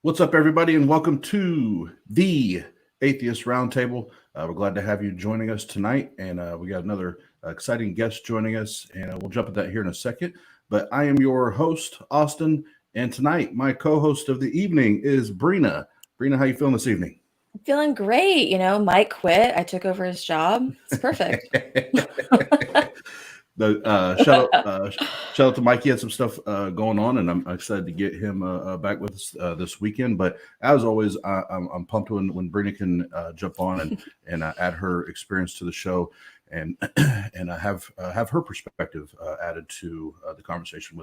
What's up, everybody, and welcome to the Atheist Roundtable. We're glad to have you joining us tonight, and we got another exciting guest joining us, and we'll jump at that here in a second. But I am your host, Austin, and tonight my co-host of the evening is Brina. Brina, how you feeling this evening? I'm feeling great. Mike quit. I took over his job. It's perfect. Shout out to Mike. He had some stuff going on, and I'm excited to get him back with us this weekend. But as always, I'm pumped when Brina can jump on and add her experience to the show, and and have her perspective added to the conversation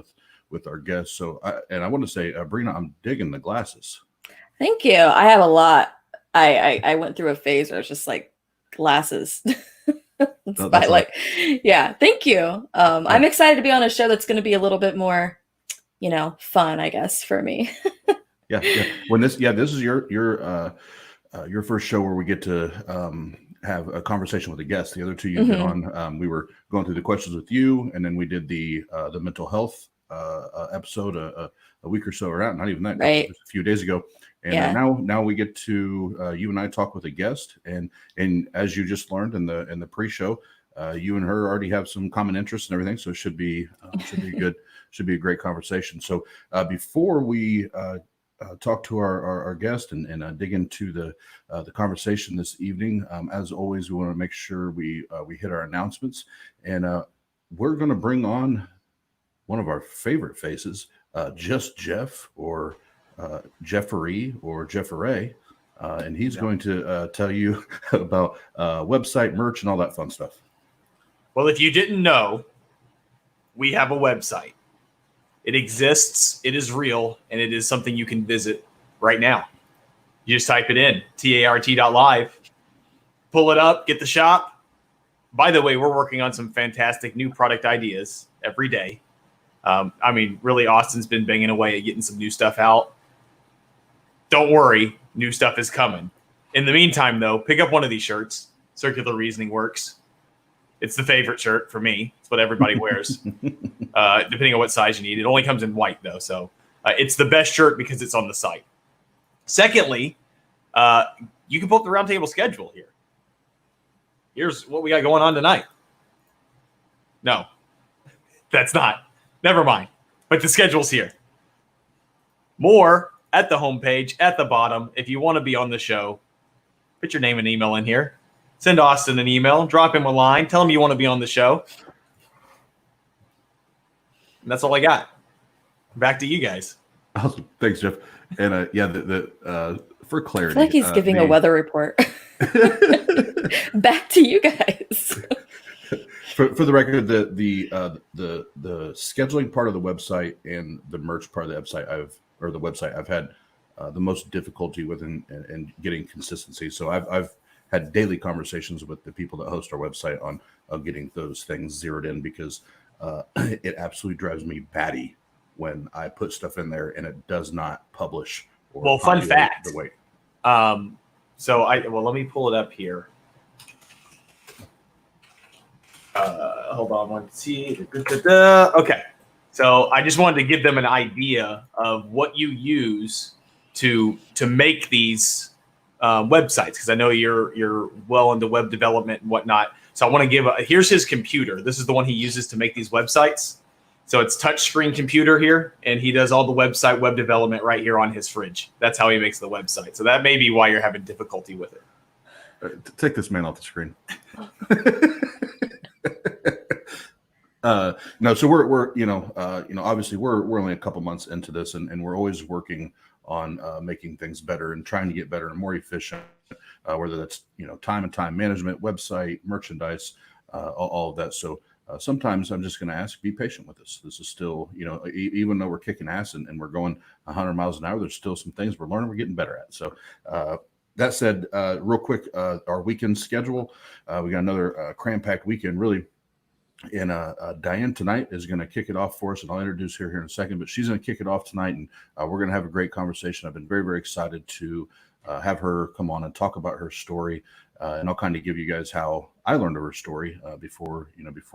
with our guests. So, I want to say, Brina, I'm digging the glasses. Thank you. I have a lot. I went through a phase where it's just like glasses. Thank you. I'm excited to be on a show that's going to be a little bit more, fun, I guess, for me. Yeah. This is your first show where we get to have a conversation with a guest. The other two you've been on, we were going through the questions with you, and then we did the mental health episode a week or so, or not even that, right, a few days ago. And now we get to you and I talk with a guest, and as you just learned in the pre-show, you and her already have some common interests and everything, so it should be good, should be a great conversation. So before we talk to our guest and dig into the conversation this evening, as always, we want to make sure we hit our announcements, and we're going to bring on one of our favorite faces, Just Jeff, or Jeffrey or Jefferay, and he's going to tell you about website, merch, and all that fun stuff. Well, if you didn't know, we have a website. It exists, it is real, and it is something you can visit right now. You just type it in, tart.live, pull it up, get the shop. By the way, we're working on some fantastic new product ideas every day. Really, Austin's been banging away at getting some new stuff out. Don't worry, new stuff is coming. In the meantime, though, pick up one of these shirts. Circular Reasoning works. It's the favorite shirt for me. It's what everybody wears, depending on what size you need. It only comes in white, though, so it's the best shirt because it's on the site. Secondly, you can pull up the roundtable schedule here. Here's what we got going on tonight. No, that's not. Never mind. But the schedule's here. More at the homepage, at the bottom. If you want to be on the show, put your name and email in here. Send Austin an email. Drop him a line. Tell him you want to be on the show. And that's all I got. Back to you guys. Awesome. Thanks, Jeff. And for clarity, I feel like he's giving a weather report. Back to you guys. For the record, the scheduling part of the website and the merch part of the website I've had the most difficulty with in getting consistency. So I've had daily conversations with the people that host our website on getting those things zeroed in, because it absolutely drives me batty when I put stuff in there and it does not publish. Well, fun fact. The way. Let me pull it up here. Hold on one second. Okay. So I just wanted to give them an idea of what you use to make these websites, because I know you're well into web development and whatnot. So I want to give here's his computer. This is the one he uses to make these websites. So it's touchscreen computer here, and he does all the web development right here on his fridge. That's how he makes the website. So that may be why you're having difficulty with it. Take this man off the screen. No, so we're obviously we're only a couple months into this, and we're always working on making things better and trying to get better and more efficient, whether that's time management, website, merchandise, all of that. So sometimes I'm just going to ask, be patient with us. This is still, even though we're kicking ass and we're going 100 miles an hour, there's still some things we're learning, we're getting better at. So that said, real quick, our weekend schedule, we got another cram-packed weekend, really. And Diane tonight is going to kick it off for us, and I'll introduce her here in a second, but she's going to kick it off tonight, and we're going to have a great conversation. I've been very, very excited to have her come on and talk about her story and I'll kind of give you guys how I learned of her story before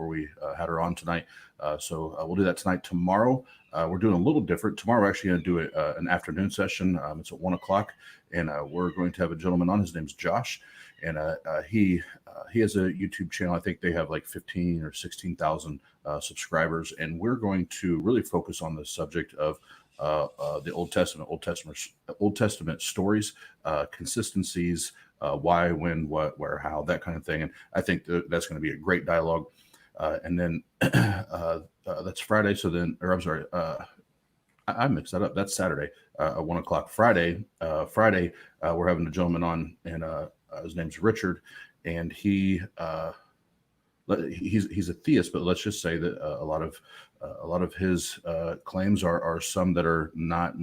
we had her on tonight. So we'll do that tonight. Tomorrow, we're doing a little different. Tomorrow, we're actually going to do an afternoon session. It's at 1:00, and we're going to have a gentleman on. His name's Josh, and he has a YouTube channel. I think they have like 15 or 16,000 subscribers, and we're going to really focus on the subject of the Old Testament stories, consistencies, why, when, what, where, how, that kind of thing. And I think that's going to be a great dialogue. And then that's Friday. So then, or I'm sorry, I mixed that up. That's Saturday at 1:00. Friday, we're having a gentleman on, and his name's Richard, and he's a theist, but let's just say that a lot of his claims are some that are not,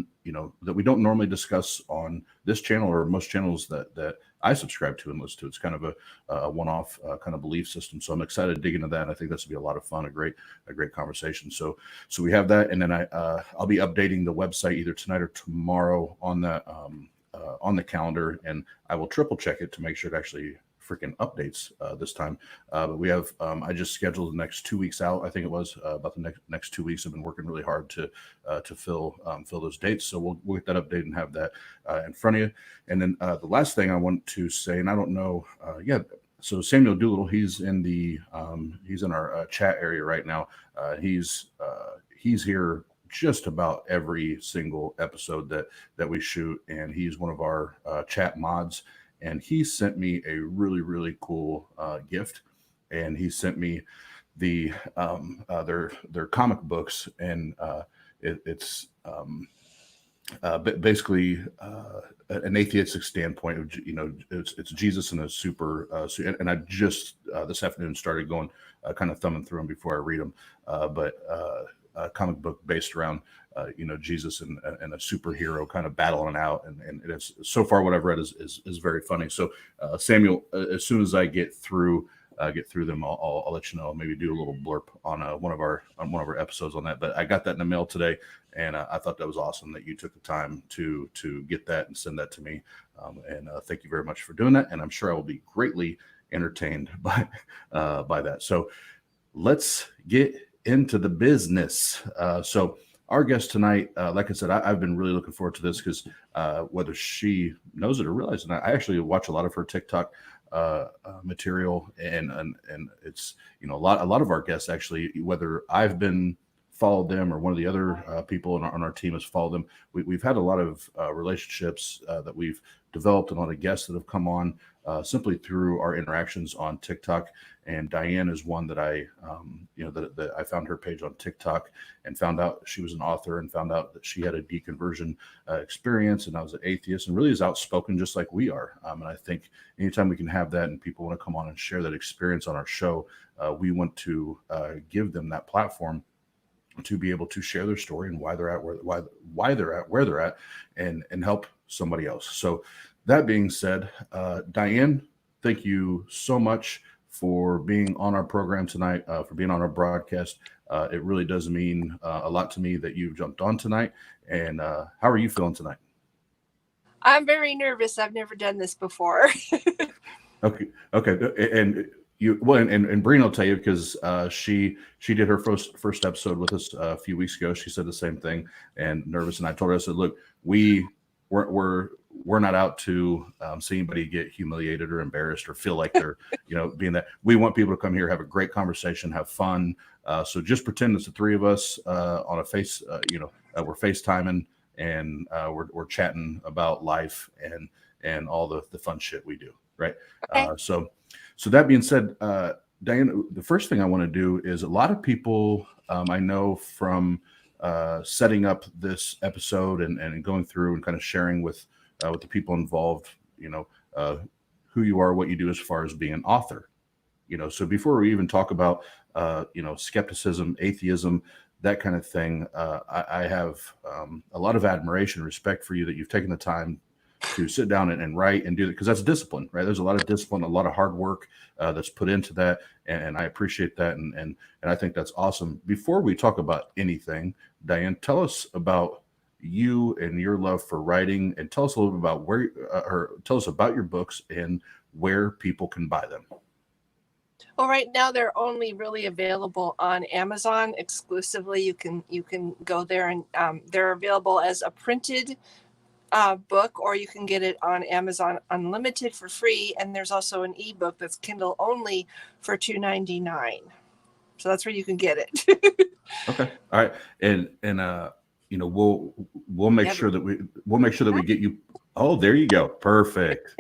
that we don't normally discuss on this channel or most channels that I subscribe to and listen to. It's kind of a one-off kind of belief system. So I'm excited to dig into that. I think that's gonna be a lot of fun, a great conversation. So we have that, and then I'll be updating the website either tonight or tomorrow on the calendar, and I will triple check it to make sure it actually freaking updates this time. But we have, I just scheduled the next 2 weeks out. I think it was about the next 2 weeks. I've been working really hard to fill those dates. So we'll get that update and have that in front of you. And then the last thing I want to say, and I don't know, so Samuel Doolittle, he's in our chat area right now. He's here just about every single episode that we shoot, and he's one of our chat mods. And he sent me a really, really cool gift, and he sent me their comic books, and it's basically an atheistic standpoint of, it's Jesus in a super and I just this afternoon started going kind of thumbing through them before I read them, but a comic book based around Jesus and a superhero kind of battling out, and it is, so far what I've read is very funny. So Samuel, as soon as I get through them, I'll let you know. Maybe do a little blurb on one of our episodes on that. But I got that in the mail today, and I thought that was awesome that you took the time to get that and send that to me. And thank you very much for doing that. And I'm sure I will be greatly entertained by that. So let's get into the business. So our guest tonight, like I said, I've been really looking forward to this because whether she knows it or realizes it, I actually watch a lot of her TikTok material, and it's, a lot of our guests actually, whether I've been followed them or one of the other people on our team has followed them. We've had a lot of relationships that we've developed, and a lot of guests that have come on simply through our interactions on TikTok. And Diane is one that I found her page on TikTok and found out she was an author, and found out that she had a deconversion experience, and I was an atheist, and really is outspoken just like we are. And I think anytime we can have that and people want to come on and share that experience on our show, we want to give them that platform to be able to share their story and why they're at where they're at, and help somebody else. So that being said, Diane, thank you so much for being on our program tonight, for being on our broadcast. It really does mean a lot to me that you've jumped on tonight. And how are you feeling tonight? I'm very nervous. I've never done this before. Okay. And Breen will tell you, because she did her first episode with us a few weeks ago. She said the same thing, and nervous. And I told her, I said, look, we're not out to see anybody get humiliated or embarrassed or feel like they're, being that. We want people to come here, have a great conversation, have fun. So just pretend it's the three of us on a we're FaceTiming, and we're chatting about life and all the fun shit we do. Right. Okay. So that being said, Diane, the first thing I want to do is, a lot of people I know from setting up this episode and going through and kind of sharing with the people involved, who you are, what you do as far as being an author. So before we even talk about, skepticism, atheism, that kind of thing, I have a lot of admiration and respect for you that you've taken the time to sit down and write and do that, because that's discipline, right? There's a lot of discipline, a lot of hard work that's put into that, and I appreciate that, and I think that's awesome. Before we talk about anything, Diane, tell us about you and your love for writing, and tell us a little bit about tell us about your books and where people can buy them. Well, right now they're only really available on Amazon exclusively. You can go there and they're available as a printed book, or you can get it on Amazon Unlimited for free. And there's also an ebook that's Kindle only for $2.99. So that's where you can get it. Okay, all right, and you know, we'll make sure that we get you. Oh, there you go. Perfect.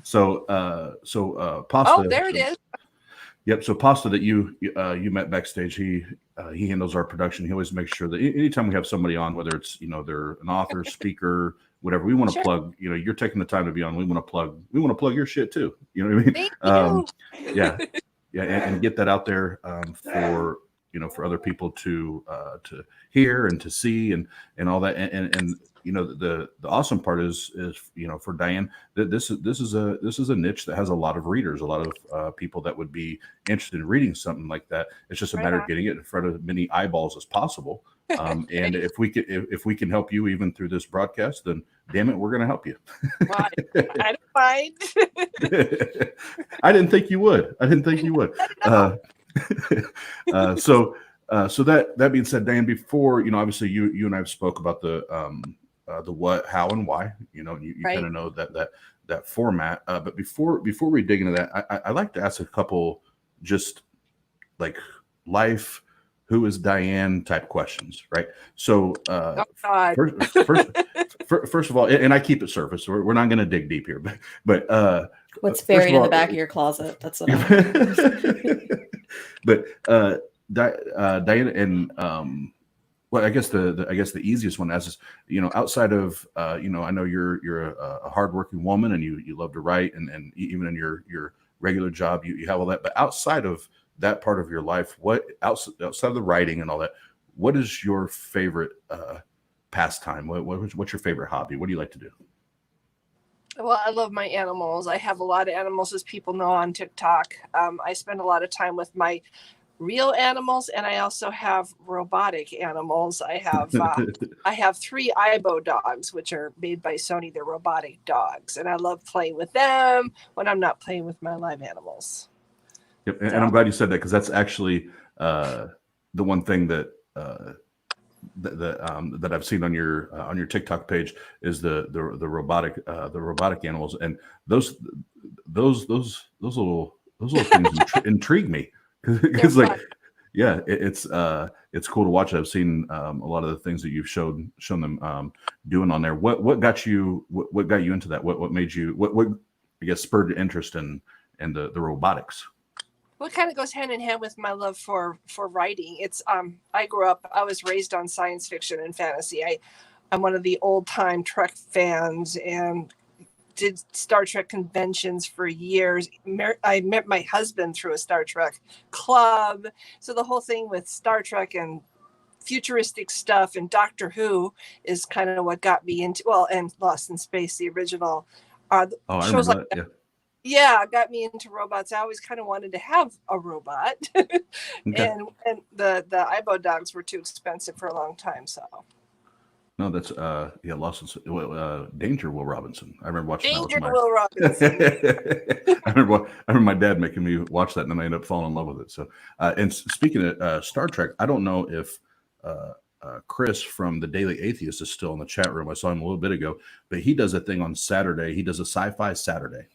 So Pasta. Oh, there it is. Yep. So Pasta that you met backstage, he handles our production. He always makes sure that anytime we have somebody on, whether it's, you know, they're an author, speaker, whatever, we want to plug. You know, you're taking the time to be on. We want to plug your shit too. You know what I mean? Thank you. Yeah, and get that out there for, you know, for other people to hear and to see and all that. And you know, the awesome part is, you know, for Diane, that this is a niche that has a lot of readers, a lot of people that would be interested in reading something like that. It's just a matter of getting it in front of as many eyeballs as possible. And if we can help you even through this broadcast, then damn it, we're going to help you. Well, I don't mind. I didn't think you would. So that being said, Dan, before, you know, obviously you and I have spoke about the what, how, and why. You know, you kind of know that format. But before we dig into that, I like to ask a couple just like life, who is Diane type questions, right? So first of all, and I keep it surface. We're not going to dig deep here, but what's buried in the back of your closet? That's what But Diane, and well, I guess the easiest one is, you know, outside of you know, I know you're a hardworking woman and you love to write, and even in your regular job you have all that, but outside of that part of your life, what outside of the writing and all that, what is your favorite pastime? What's your favorite hobby? What do you like to do? Well, I love my animals. I have a lot of animals, as people know on TikTok. I spend a lot of time with my real animals, and I also have robotic animals. I have 3 Ibo dogs, which are made by Sony. They're robotic dogs, and I love playing with them when I'm not playing with my live animals. Yep, and I'm glad you said that, because that's actually the one thing that that I've seen on your TikTok page is the robotic animals, and those little things intrigue me, because like, yeah, it's cool to watch. I've seen a lot of the things that you've shown them doing on there. What got you into that? What made you, what I guess spurred your interest in the robotics? Well, it kind of goes hand in hand with my love for writing. It's I was raised on science fiction and fantasy. I'm one of the old time Trek fans and did Star Trek conventions for years. I met my husband through a Star Trek club. So the whole thing with Star Trek and futuristic stuff and Doctor Who is kind of what got me into, well, and Lost in Space, the original. Shows like that. Yeah, got me into robots. I always kind of wanted to have a robot. Okay. and the Ibo dogs were too expensive for a long time, so. No, that's Lost in Danger Will Robinson. I remember watching Danger Will Robinson. I remember my dad making me watch that, and then I ended up falling in love with it. So, and speaking of Star Trek, I don't know if Chris from the Daily Atheist is still in the chat room. I saw him a little bit ago, but he does a thing on Saturday. He does a sci-fi Saturday.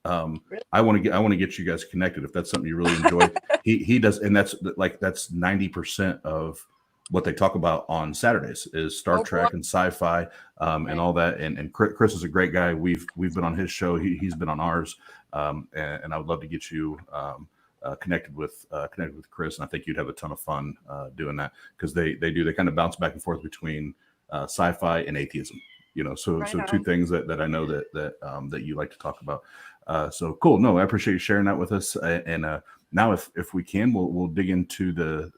Really? I want to get you guys connected if that's something you really enjoy. he does, and that's 90% of what they talk about on Saturdays is Star Trek and sci-fi, and all that. And Chris is a great guy. We've been on his show. He's been on ours, and I would love to get you connected with Chris. And I think you'd have a ton of fun doing that, because they kind of bounce back and forth between sci-fi and atheism. You know, so two things that I know that you like to talk about. So cool. No, I appreciate you sharing that with us. And now, if we can, we'll dig into the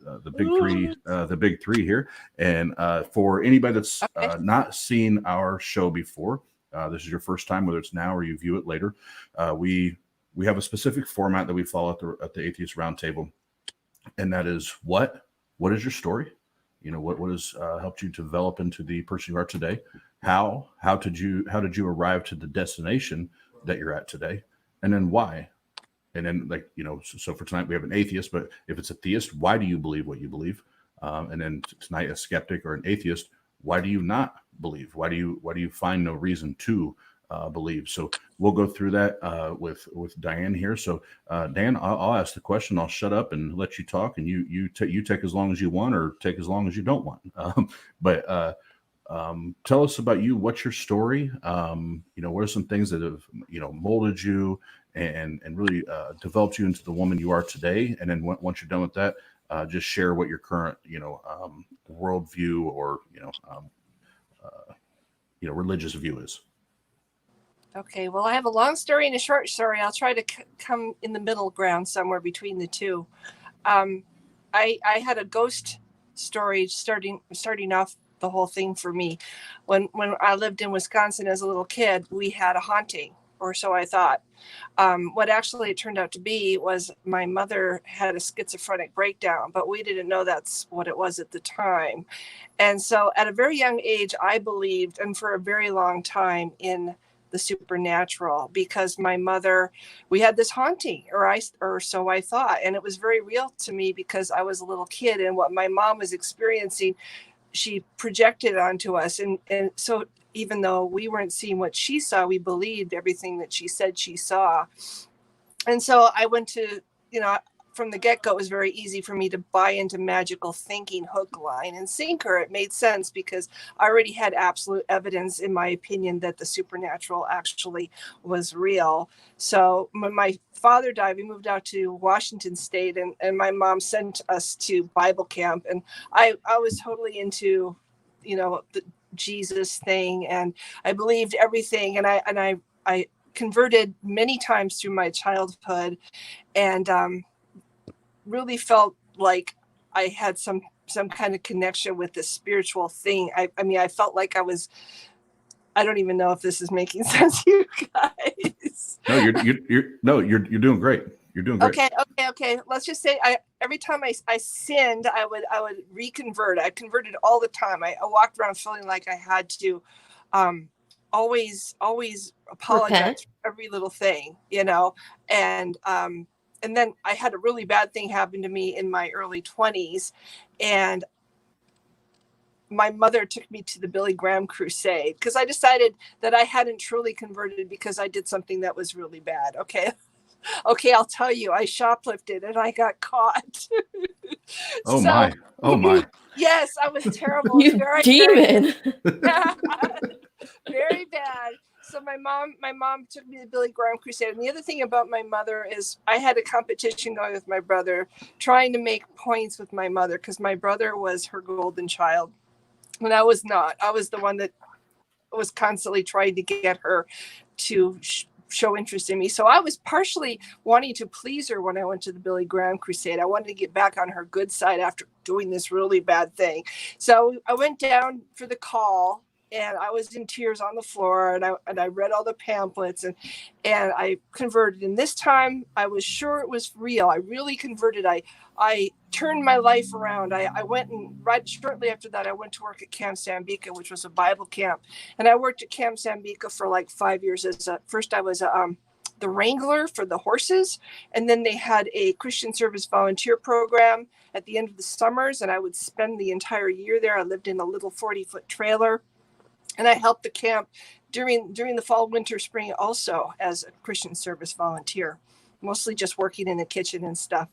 big three here. And for anybody that's not seen our show before, this is your first time, whether it's now or you view it later. We have a specific format that we follow at the Atheist Roundtable, and that is what is your story? You know, what has helped you develop into the person you are today? how did you arrive to the destination that you're at today, and then why? And then, like, so for tonight we have an atheist, but if it's a theist, why do you believe what you believe? And then tonight, a skeptic or an atheist, why do you not believe? Why do you find no reason to believe? So we'll go through that with Diane here. So Diane, I'll ask the question. I'll shut up and let you talk, and you take as long as you want, or take as long as you don't want. But tell us about you. What's your story? What are some things that have molded you and really developed you into the woman you are today? And then once you're done with that, just share what your current worldview or religious view is. Okay, well, I have a long story and a short story. I'll try to come in the middle ground somewhere between the two. I had a ghost story starting off the whole thing for me. When I lived in Wisconsin as a little kid, we had a haunting, or so I thought. What actually it turned out to be was my mother had a schizophrenic breakdown, but we didn't know that's what it was at the time. And so at a very young age, I believed, and for a very long time, in the supernatural, because my mother, we had this haunting, or so I thought, and it was very real to me because I was a little kid, and what my mom was experiencing, she projected onto us, and so even though we weren't seeing what she saw, we believed everything that she said she saw. And so I went to, from the get-go, it was very easy for me to buy into magical thinking, hook, line, and sinker. It made sense because I already had absolute evidence, in my opinion, that the supernatural actually was real. So when my father died, we moved out to Washington State, and my mom sent us to Bible camp. And I was totally into, the Jesus thing, and I believed everything. And I converted many times through my childhood, and really felt like I had some kind of connection with this spiritual thing. I mean, I felt like I don't even know if this is making sense, you guys. No, you're doing great. You're doing great. Okay. Let's just say every time I sinned, I would reconvert. I converted all the time. I walked around feeling like I had to always apologize for every little thing, and then I had a really bad thing happen to me in my early 20s, and my mother took me to the Billy Graham crusade because I decided that I hadn't truly converted because I did something that was really bad. Okay, I'll tell you, I shoplifted and I got caught. Oh my. Yes, I was terrible. You demon. Very bad. So my mom took me to the Billy Graham crusade. And the other thing about my mother is I had a competition going with my brother, trying to make points with my mother because my brother was her golden child. And I was not. I was the one that was constantly trying to get her to show interest in me. So I was partially wanting to please her when I went to the Billy Graham crusade. I wanted to get back on her good side after doing this really bad thing. So I went down for the call, and I was in tears on the floor, and I read all the pamphlets, and I converted. And this time I was sure it was real. I really converted. I turned my life around. I went, and right shortly after that, I went to work at Camp Sambika, which was a Bible camp. And I worked at Camp Sambika for like 5 years. First I was the wrangler for the horses. And then they had a Christian service volunteer program at the end of the summers. And I would spend the entire year there. I lived in a little 40-foot trailer. And I helped the camp during the fall, winter, spring also as a Christian service volunteer, mostly just working in the kitchen and stuff.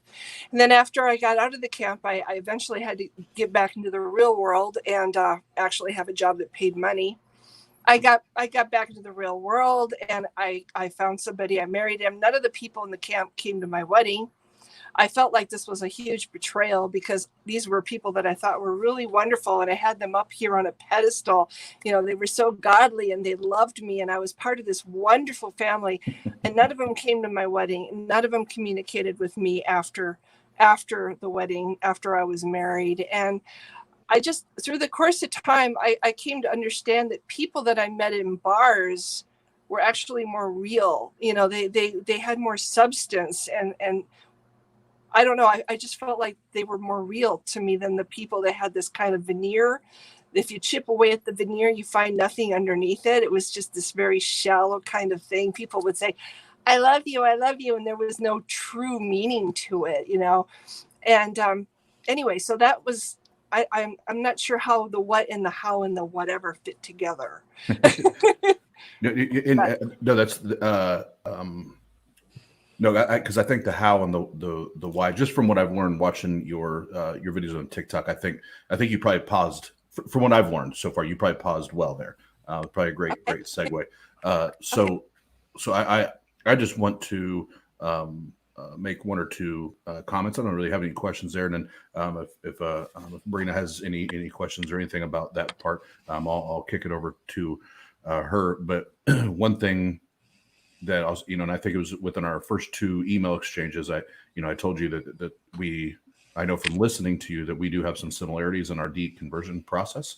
And then after I got out of the camp, I eventually had to get back into the real world and actually have a job that paid money. I got back into the real world, and I found somebody. I married him. None of the people in the camp came to my wedding. I felt like this was a huge betrayal because these were people that I thought were really wonderful, and I had them up here on a pedestal. They were so godly and they loved me, and I was part of this wonderful family, and none of them came to my wedding. None of them communicated with me after the wedding, after I was married. And I just, through the course of time, I came to understand that people that I met in bars were actually more real. They had more substance, and I don't know. I just felt like they were more real to me than the people that had this kind of veneer if you chip away at the veneer, you find nothing underneath it. It was just this very shallow kind of thing. People would say, I love you, and there was no true meaning to it, And anyway, so that was, I'm not sure how the what and the how and the whatever fit together. No, that's no, because I think the how and the why, just from what I've learned watching your videos on TikTok, I think you probably paused from what I've learned so far. You probably paused well there. Probably a great segue. So I just want to make one or two comments. I don't really have any questions there. And then if Brina has any questions or anything about that part, I'll kick it over to her. But one thing that I was, and I think it was within our first two email exchanges, I told you that I know from listening to you that we do have some similarities in our deconversion process.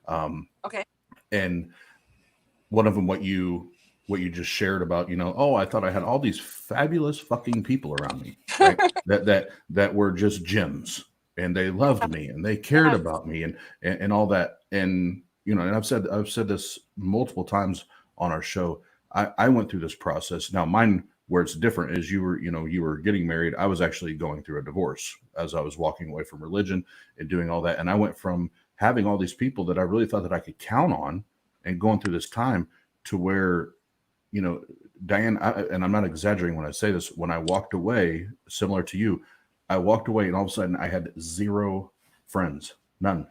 Okay. And one of them, what you just shared about, I thought I had all these fabulous fucking people around me, right? that were just gems, and they loved me and they cared about me and all that. And, and I've said this multiple times on our show. I went through this process. Now mine, where it's different, is you were getting married. I was actually going through a divorce as I was walking away from religion and doing all that. And I went from having all these people that I really thought that I could count on and going through this time to where, Diane, and I'm not exaggerating when I say this, when I walked away, similar to you, I walked away and all of a sudden I had 0 friends, none,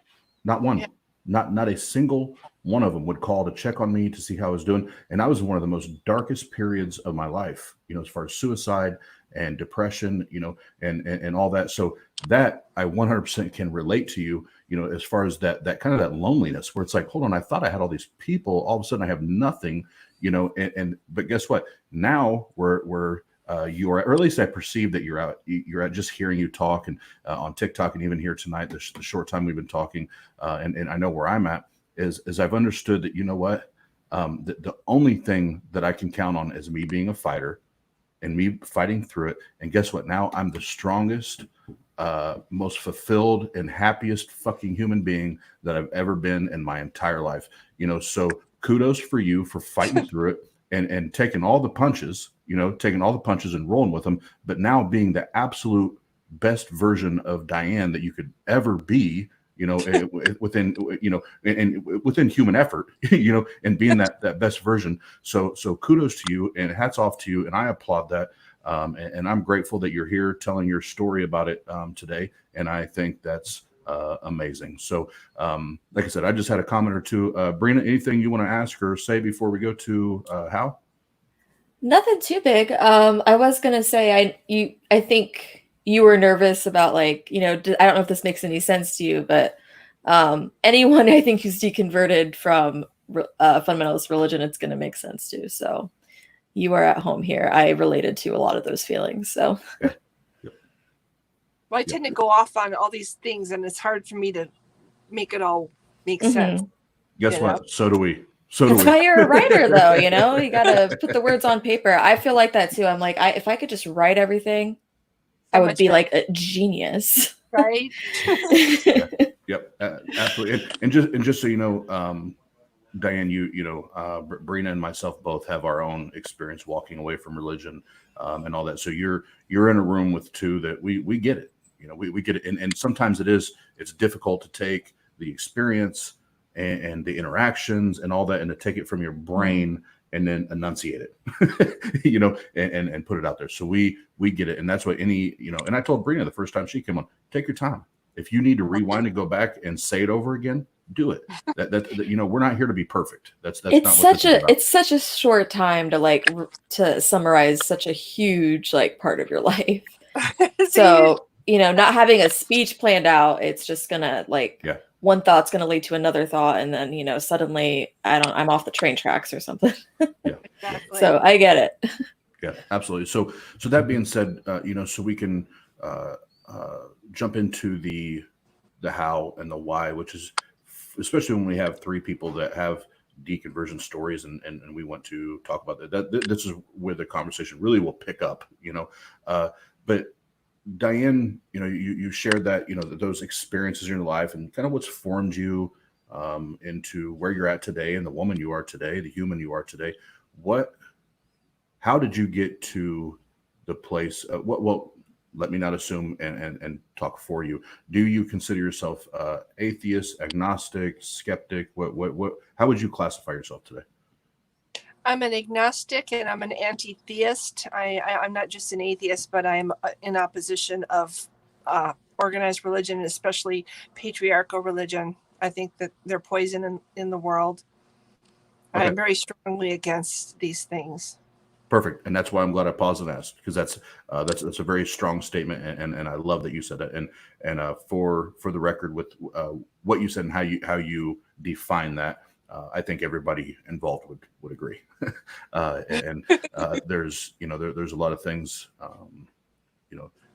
not one, not a single one of them would call to check on me to see how I was doing. And I was in one of the most darkest periods of my life, as far as suicide and depression, and all that. So that I 100% can relate to you, as far as that kind of that loneliness where it's like, hold on, I thought I had all these people, all of a sudden I have nothing, but guess what? Now we're you are, or at least I perceive that you're out just hearing you talk and on TikTok and even here tonight, the short time we've been talking, and I know where I'm at is I've understood that, the only thing that I can count on is me being a fighter and me fighting through it. And guess what? Now I'm the strongest, most fulfilled and happiest fucking human being that I've ever been in my entire life. So kudos for you for fighting through it and taking all the punches, and rolling with them, but now being the absolute best version of Diane that you could ever be, within, and within human effort, and being that best version. So kudos to you and hats off to you. And I applaud that. And I'm grateful that you're here telling your story about it today. And I think that's amazing. So, like I said, I just had a comment or two. Brina, anything you want to ask or say before we go to Hal? Nothing too big. I was gonna say I think you were nervous about I don't know if this makes any sense to you, but anyone I think who's deconverted from fundamentalist religion, it's gonna make sense to. So you are at home here. I related to a lot of those feelings. So. Yeah. Well, I tend to go off on all these things, and it's hard for me to make it all make sense. Guess what? So do we. That's why you're a writer, though. You got to put the words on paper. I feel like that too. I'm like, if I could just write everything, I would be like a genius, right? Yep, absolutely. And just so you know, Diane, Brina and myself both have our own experience walking away from religion and all that. So you're in a room with two that we get it. We get it, and sometimes it's difficult to take the experience and the interactions and all that, and to take it from your brain and then enunciate it, and put it out there. So we get it. And that's what and I told Brina the first time she came on, take your time. If you need to rewind and go back and say it over again, do it. That we're not here to be perfect. That's not what it's such a short time to summarize such a huge part of your life. So, not having a speech planned out, it's just gonna one thought's going to lead to another thought. And then, suddenly I'm off the train tracks or something. Yeah. Exactly. So I get it. Yeah, absolutely. So that being said, so we can jump into the how and the why, which is especially when we have three people that have deconversion stories and we want to talk about that. This is where the conversation really will pick up, but Diane, you shared that, those experiences in your life and kind of what's formed you into where you're at today and the woman you are today, the human you are today. How did you get to the place? Well, let me not assume and talk for you. Do you consider yourself atheist, agnostic, skeptic? How would you classify yourself today? I'm an agnostic and I'm an anti-theist. I'm not just an atheist, but I'm in opposition of organized religion, especially patriarchal religion. I think that they're poison in the world. Okay. I'm very strongly against these things. Perfect, and that's why I'm glad I paused and asked, because that's a very strong statement, and I love that you said that. And for the record, with what you said and how you define that. I think everybody involved would agree. There's there's a lot of things,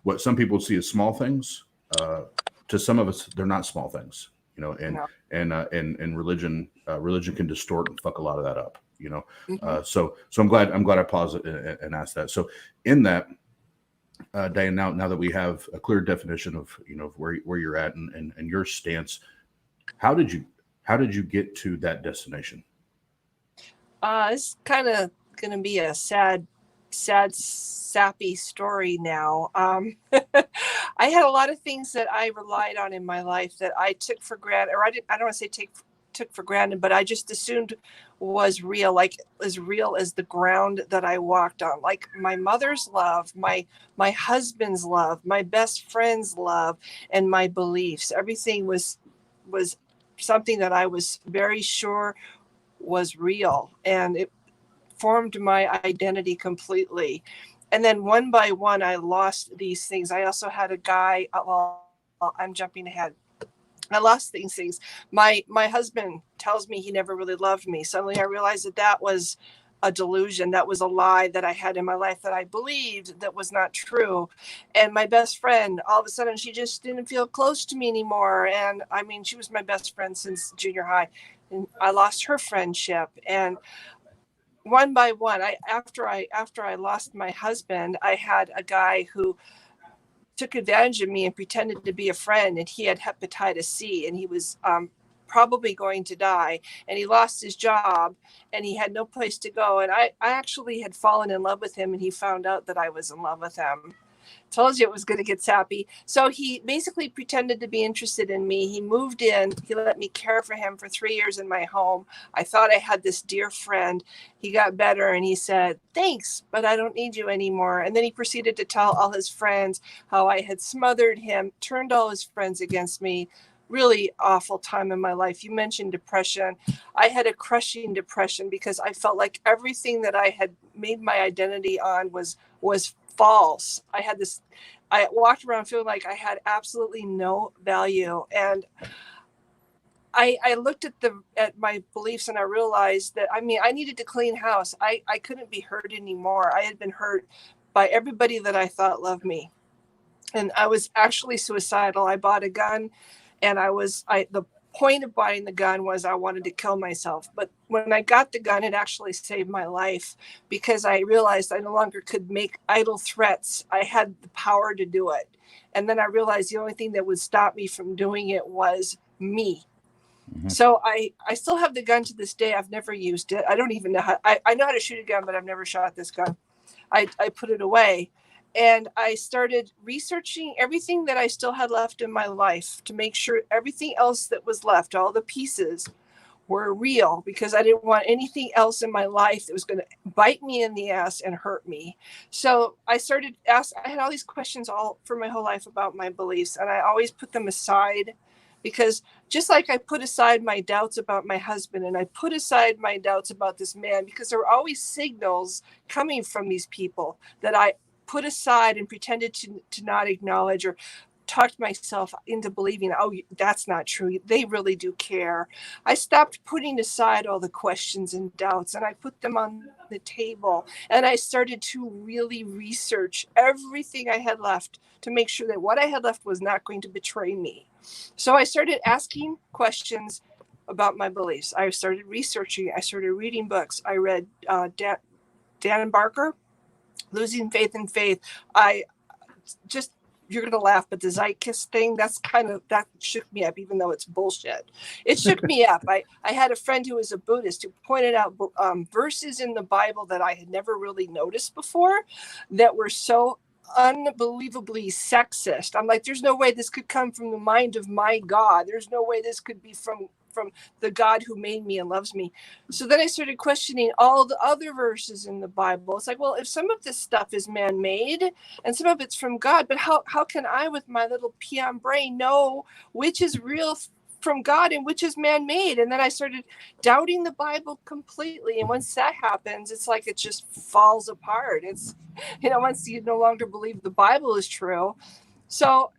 what some people see as small things, to some of us, they're not small things, and religion can distort and fuck a lot of that up, so I'm glad I paused it and asked that. So in that, Diane, now that we have a clear definition of, where you're at and your stance, how did you get to that destination? It's kind of going to be a sad, sappy story now. I had a lot of things that I relied on in my life that I took for granted, or I don't want to say took for granted, but I just assumed was real, like as real as the ground that I walked on, like my mother's love, my husband's love, my best friend's love, and my beliefs. Everything was something that I was very sure was real, and it formed my identity completely. And then one by one, I lost these things. I also had a guy, well, I'm jumping ahead. I lost these things. My husband tells me he never really loved me. Suddenly I realized that was a delusion. That was a lie that I had in my life that I believed that was not true. And my best friend, all of a sudden, she just didn't feel close to me anymore. And I mean, she was my best friend since junior high. And I lost her friendship. And one by one, after I lost my husband, I had a guy who took advantage of me and pretended to be a friend, and he had hepatitis C, and he was probably going to die, and he lost his job, and he had no place to go. And I actually had fallen in love with him, and he found out that I was in love with him. Told you it was going to get sappy. So he basically pretended to be interested in me. He moved in. He let me care for him for 3 years in my home. I thought I had this dear friend. He got better and he said, "Thanks, but I don't need you anymore." And then he proceeded to tell all his friends how I had smothered him, turned all his friends against me. Really awful time in my life. You mentioned depression. I had a crushing depression because I felt like everything that I had made my identity on was false. I walked around feeling like I had absolutely no value. And I looked at my beliefs and I realized that, I needed to clean house. I couldn't be hurt anymore. I had been hurt by everybody that I thought loved me. And I was actually suicidal. I bought a gun, and the point of buying the gun was I wanted to kill myself. But when I got the gun, it actually saved my life, because I realized I no longer could make idle threats. I had the power to do it. And then I realized the only thing that would stop me from doing it was me. Mm-hmm. So I still have the gun to this day. I've never used it. I don't even know I know how to shoot a gun, but I've never shot this gun. I put it away. And I started researching everything that I still had left in my life to make sure everything else that was left, all the pieces, were real, because I didn't want anything else in my life that was going to bite me in the ass and hurt me. So I started asking, I had all these questions all for my whole life about my beliefs, and I always put them aside, because just like I put aside my doubts about my husband, and I put aside my doubts about this man, because there were always signals coming from these people that I put aside and pretended to not acknowledge, or talked myself into believing, oh, that's not true. They really do care. I stopped putting aside all the questions and doubts, and I put them on the table. And I started to really research everything I had left to make sure that what I had left was not going to betray me. So I started asking questions about my beliefs. I started researching. I started reading books. I read Dan Barker, Losing Faith in Faith. I just you're going to laugh, but the Zeitgeist thing, that shook me up, even though it's bullshit. It shook me up. I had a friend who was a Buddhist who pointed out verses in the Bible that I had never really noticed before that were so unbelievably sexist. I'm like, there's no way this could come from the mind of my God. There's no way this could be from the God who made me and loves me. So then I started questioning all the other verses in the Bible. It's like, well, if some of this stuff is man-made and some of it's from God, but how can I, with my little peon brain, know which is real from God and which is man-made? And then I started doubting the Bible completely. And once that happens, it's like it just falls apart. It's, once you no longer believe the Bible is true. So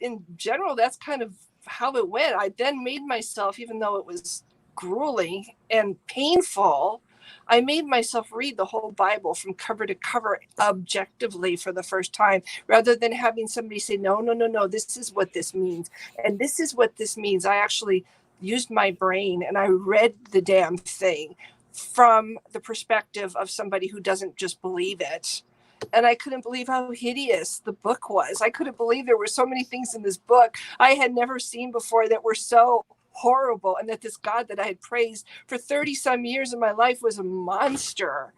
in general, that's kind of how it went. I then made myself, even though it was grueling and painful, I made myself read the whole Bible from cover to cover objectively for the first time, rather than having somebody say, no, this is what this means. And this is what this means. I actually used my brain and I read the damn thing from the perspective of somebody who doesn't just believe it. And I couldn't believe how hideous the book was. I couldn't believe there were so many things in this book I had never seen before that were so horrible, and that this God that I had praised for 30 some years of my life was a monster.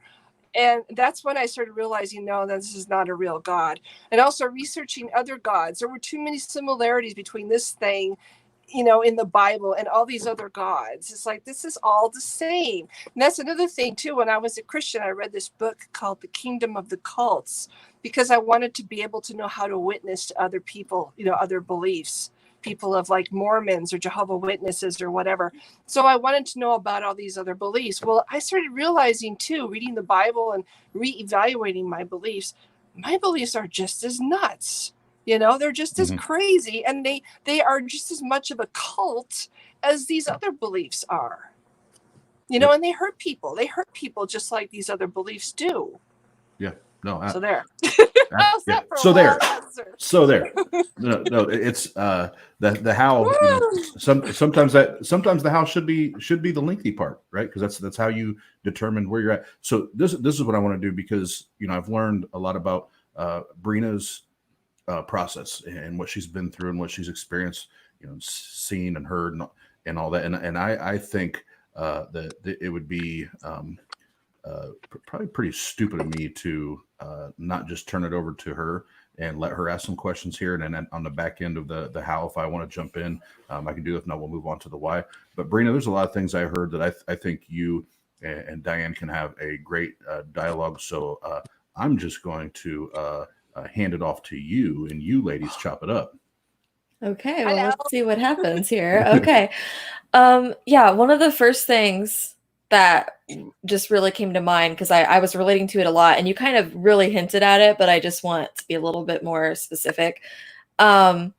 And that's when I started realizing, no, this is not a real God. And also researching other gods. There were too many similarities between this thing, in the Bible and all these other gods. It's like, this is all the same. And that's another thing too. When I was a Christian, I read this book called The Kingdom of the Cults, because I wanted to be able to know how to witness to other people, other beliefs, people of like Mormons or Jehovah's Witnesses or whatever. So I wanted to know about all these other beliefs. Well, I started realizing too, reading the Bible and reevaluating my beliefs are just as nuts. They're just as crazy, and they are just as much of a cult as these other beliefs are. And they hurt people. They hurt people just like these other beliefs do. Yeah. No. So there. Yeah. So there. No. It's the how. Sometimes the how should be the lengthy part, right? Because that's how you determine where you're at. So this is what I want to do, because I've learned a lot about Brina's process and what she's been through and what she's experienced, seen and heard and all that. And I think that it would be probably pretty stupid of me to not just turn it over to her and let her ask some questions here. And then on the back end of the how, if I want to jump in, I can do it. If not, we'll move on to the why. But Brina, there's a lot of things I heard that I think you and Diane can have a great dialogue. So I'm just going to hand it off to you, and you ladies chop it up. Okay, well, let's see what happens here. Okay. Yeah, one of the first things that just really came to mind, because I was relating to it a lot, and you kind of really hinted at it, but I just want to be a little bit more specific. Do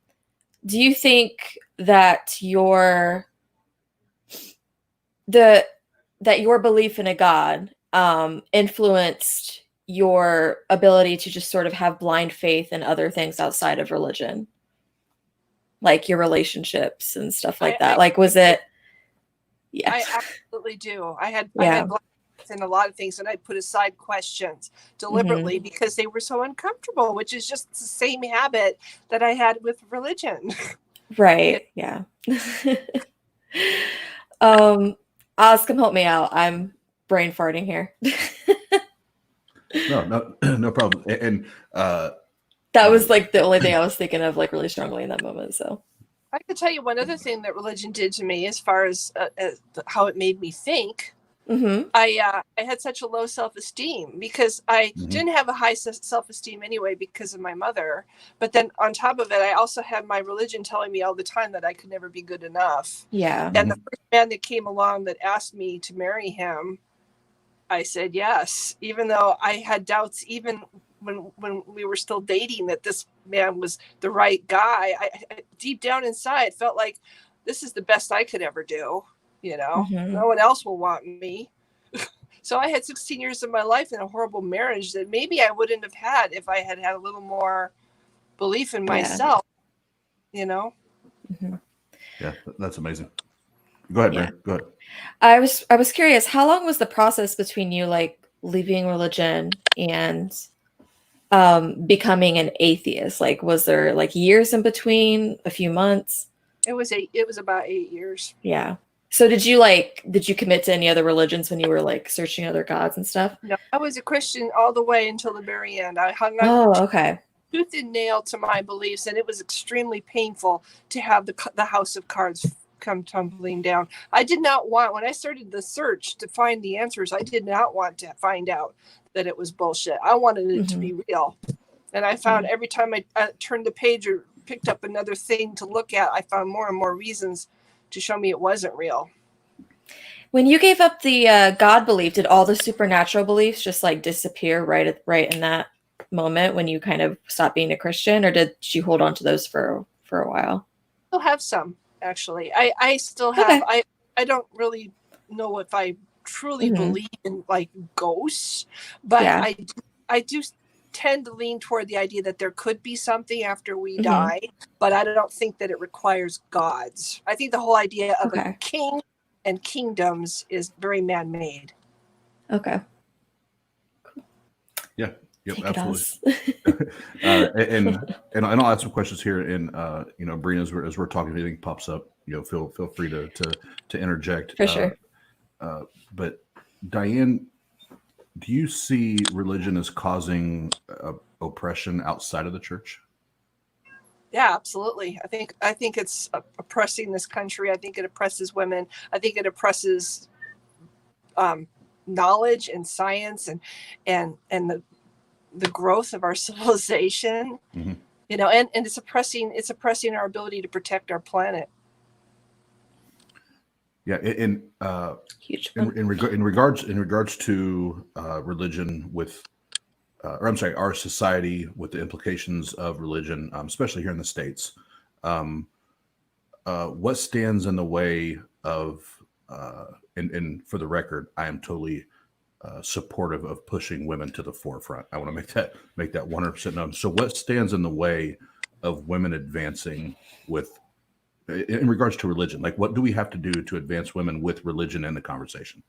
you think that your belief in a God influenced your ability to just sort of have blind faith in other things outside of religion, like your relationships and stuff like that? Was it? Yeah, I absolutely do. I had blind faith in a lot of things, and I put aside questions deliberately because they were so uncomfortable, which is just the same habit that I had with religion. Right. Yeah. Oz, come help me out. I'm brain farting here. No problem. And that was like the only thing I was thinking of, like, really strongly in that moment. So I could tell you one other thing that religion did to me, as far as how it made me think. I had such a low self-esteem because I didn't have a high self-esteem anyway because of my mother. But then on top of it, I also had my religion telling me all the time that I could never be good enough. Yeah. And the first man that came along that asked me to marry him, I said yes, even though I had doubts even when we were still dating that this man was the right guy. I deep down inside felt like this is the best I could ever do. No one else will want me. So I had 16 years of my life in a horrible marriage that maybe I wouldn't have had if I had had a little more belief in myself. Yeah, that's amazing. Go ahead, Brent. Go ahead. I was curious, how long was the process between you like leaving religion and becoming an atheist? Like, was there like years in between, a few months? It was about 8 years. Yeah. So did you commit to any other religions when you were like searching other gods and stuff? No, I was a Christian all the way until the very end. I hung on Oh, okay. tooth and nail to my beliefs, and it was extremely painful to have the house of cards come tumbling down. I did not want, when I started the search to find the answers, I did not want to find out that it was bullshit. I wanted it to be real. And I found every time I turned the page or picked up another thing to look at, I found more and more reasons to show me it wasn't real. When you gave up the God belief, did all the supernatural beliefs just like disappear right in that moment when you kind of stopped being a Christian, or did you hold on to those for a while? I still have some, actually. I still have. Okay. I don't really know if I truly believe in like ghosts, but I do tend to lean toward the idea that there could be something after we die, but I don't think that it requires gods. I think the whole idea of a king and kingdoms is very man-made. Okay. Yeah. Yep. Absolutely. And I'll ask some questions here. And Brina, as we're talking, if anything pops up, feel free to interject. For sure. But Diane, do you see religion as causing oppression outside of the church? Yeah, absolutely. I think it's oppressing this country. I think it oppresses women. I think it oppresses knowledge and science and the growth of our civilization. And it's oppressing our ability to protect our planet. Yeah, in regards to religion with, our society with the implications of religion, especially here in the States. What stands in the way of, and for the record, I am totally supportive of pushing women to the forefront. I want to make that 100% known. So, what stands in the way of women advancing in regards to religion? Like, what do we have to do to advance women with religion in the conversation?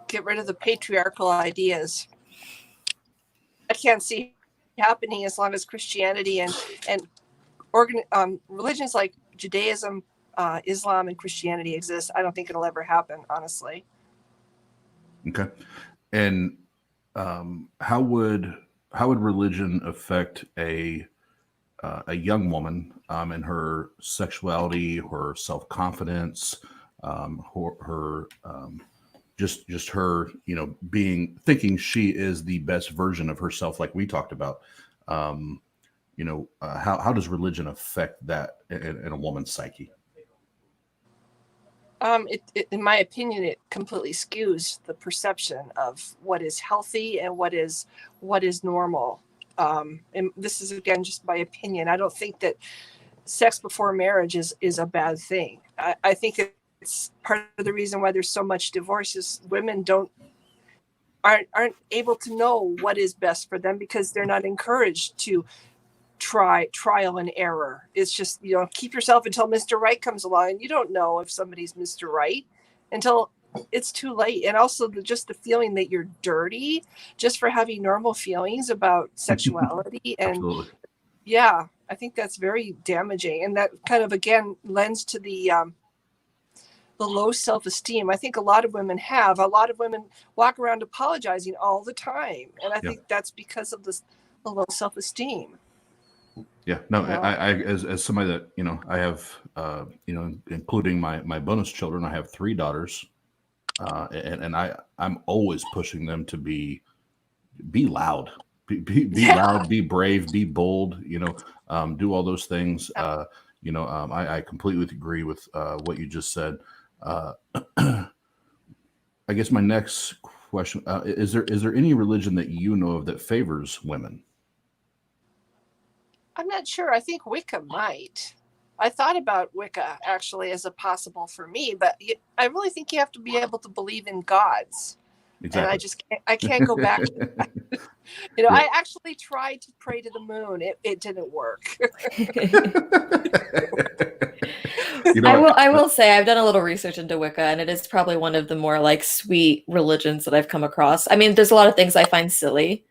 Get rid of the patriarchal ideas. I can't see it happening as long as Christianity and religions like Judaism, Islam, and Christianity exist. I don't think it'll ever happen, honestly. Okay. And how would religion affect a young woman in her sexuality, her self-confidence, her just her, thinking she is the best version of herself, like we talked about. How does religion affect that in a woman's psyche? In my opinion, it completely skews the perception of what is healthy and what is normal. And this is, again, just my opinion. I don't think that sex before marriage is a bad thing. I think it's part of the reason why there's so much divorce is women aren't able to know what is best for them because they're not encouraged to trial and error. It's just, keep yourself until Mr. Right comes along. And you don't know if somebody's Mr. Right until it's too late. And also just the feeling that you're dirty just for having normal feelings about sexuality. And Absolutely. Yeah, I think that's very damaging. And that kind of, again, lends to the low self-esteem. I think a lot of women walk around apologizing all the time. And I think that's because of the low self-esteem. Yeah, no, I as somebody that, I have, including my bonus children, I have 3 daughters, and I'm always pushing them to be loud, be loud, be brave, be bold, do all those things. I completely agree with what you just said. I guess my next question, is there any religion that you know of that favors women? I'm not sure. I think Wicca might. I thought about Wicca actually as a possible for me, but I really think you have to be able to believe in gods. Exactly. And I can't go back. I actually tried to pray to the moon. It didn't work. I will say I've done a little research into Wicca, and it is probably one of the more like sweet religions that I've come across. I mean, there's a lot of things I find silly.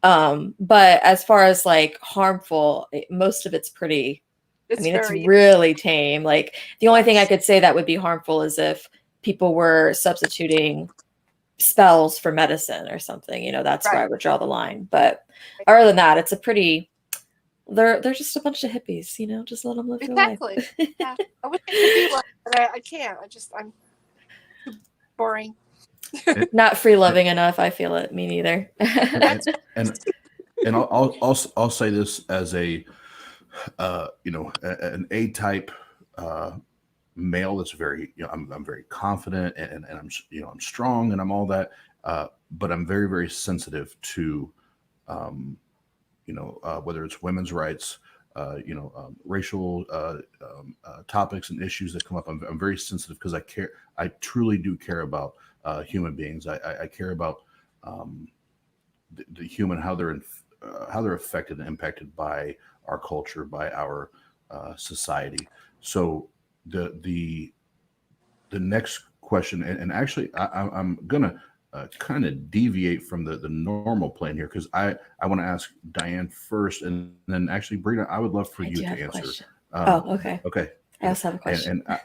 But as far as like harmful, most of it's pretty, It's it's very really tame. Like the only thing I could say that would be harmful is if people were substituting spells for medicine or something, that's where I right. would draw the line. But other than that, it's a pretty, they're just a bunch of hippies, just let them live their life. Exactly. Yeah. I wish I could be one, but I can't. I'm too boring. Not free loving enough. I feel it. Me neither. And I'll say this as a an A type male that's very, I'm very confident and I'm strong and I'm all that, but I'm very, very sensitive to whether it's women's rights, racial topics and issues that come up. I'm very sensitive because I truly do care about human beings. I care about the human, how they're affected and impacted by our culture, by our society. So the next question, and actually I'm gonna kind of deviate from the normal plan here, because I want to ask Diane first, and then actually Brina, I would love for you to answer. Okay. Okay. I also have a question. And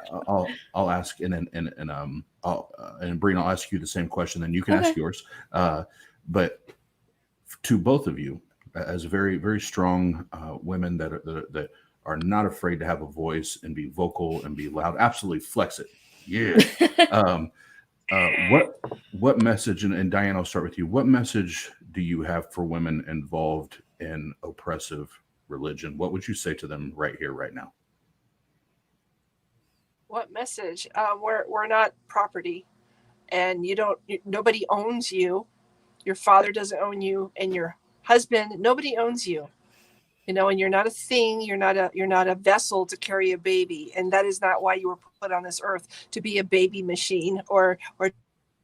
I'll ask, and Brina, I'll ask you the same question, then you can ask yours. But to both of you, as very, very strong women that are not afraid to have a voice and be vocal and be loud, absolutely flex it. Yeah. What message, and Diane, I'll start with you. What message do you have for women involved in oppressive religion? What would you say to them right here, right now? What message? We're not property, and nobody owns you. Your father doesn't own you, and your husband, nobody owns you. And you're not a thing. You're not a vessel to carry a baby, and that is not why you were put on this earth, to be a baby machine or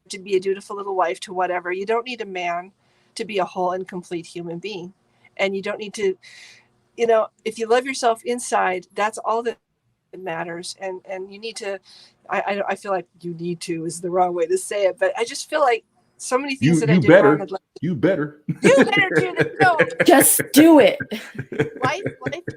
to be a dutiful little wife to whatever. You don't need a man to be a whole and complete human being, and you don't need to. If you love yourself inside, that's all that matters. And you need to. I feel like you need to is the wrong way to say it, but I just feel like so many things that I did wrong. You better do this. No, just do it. Life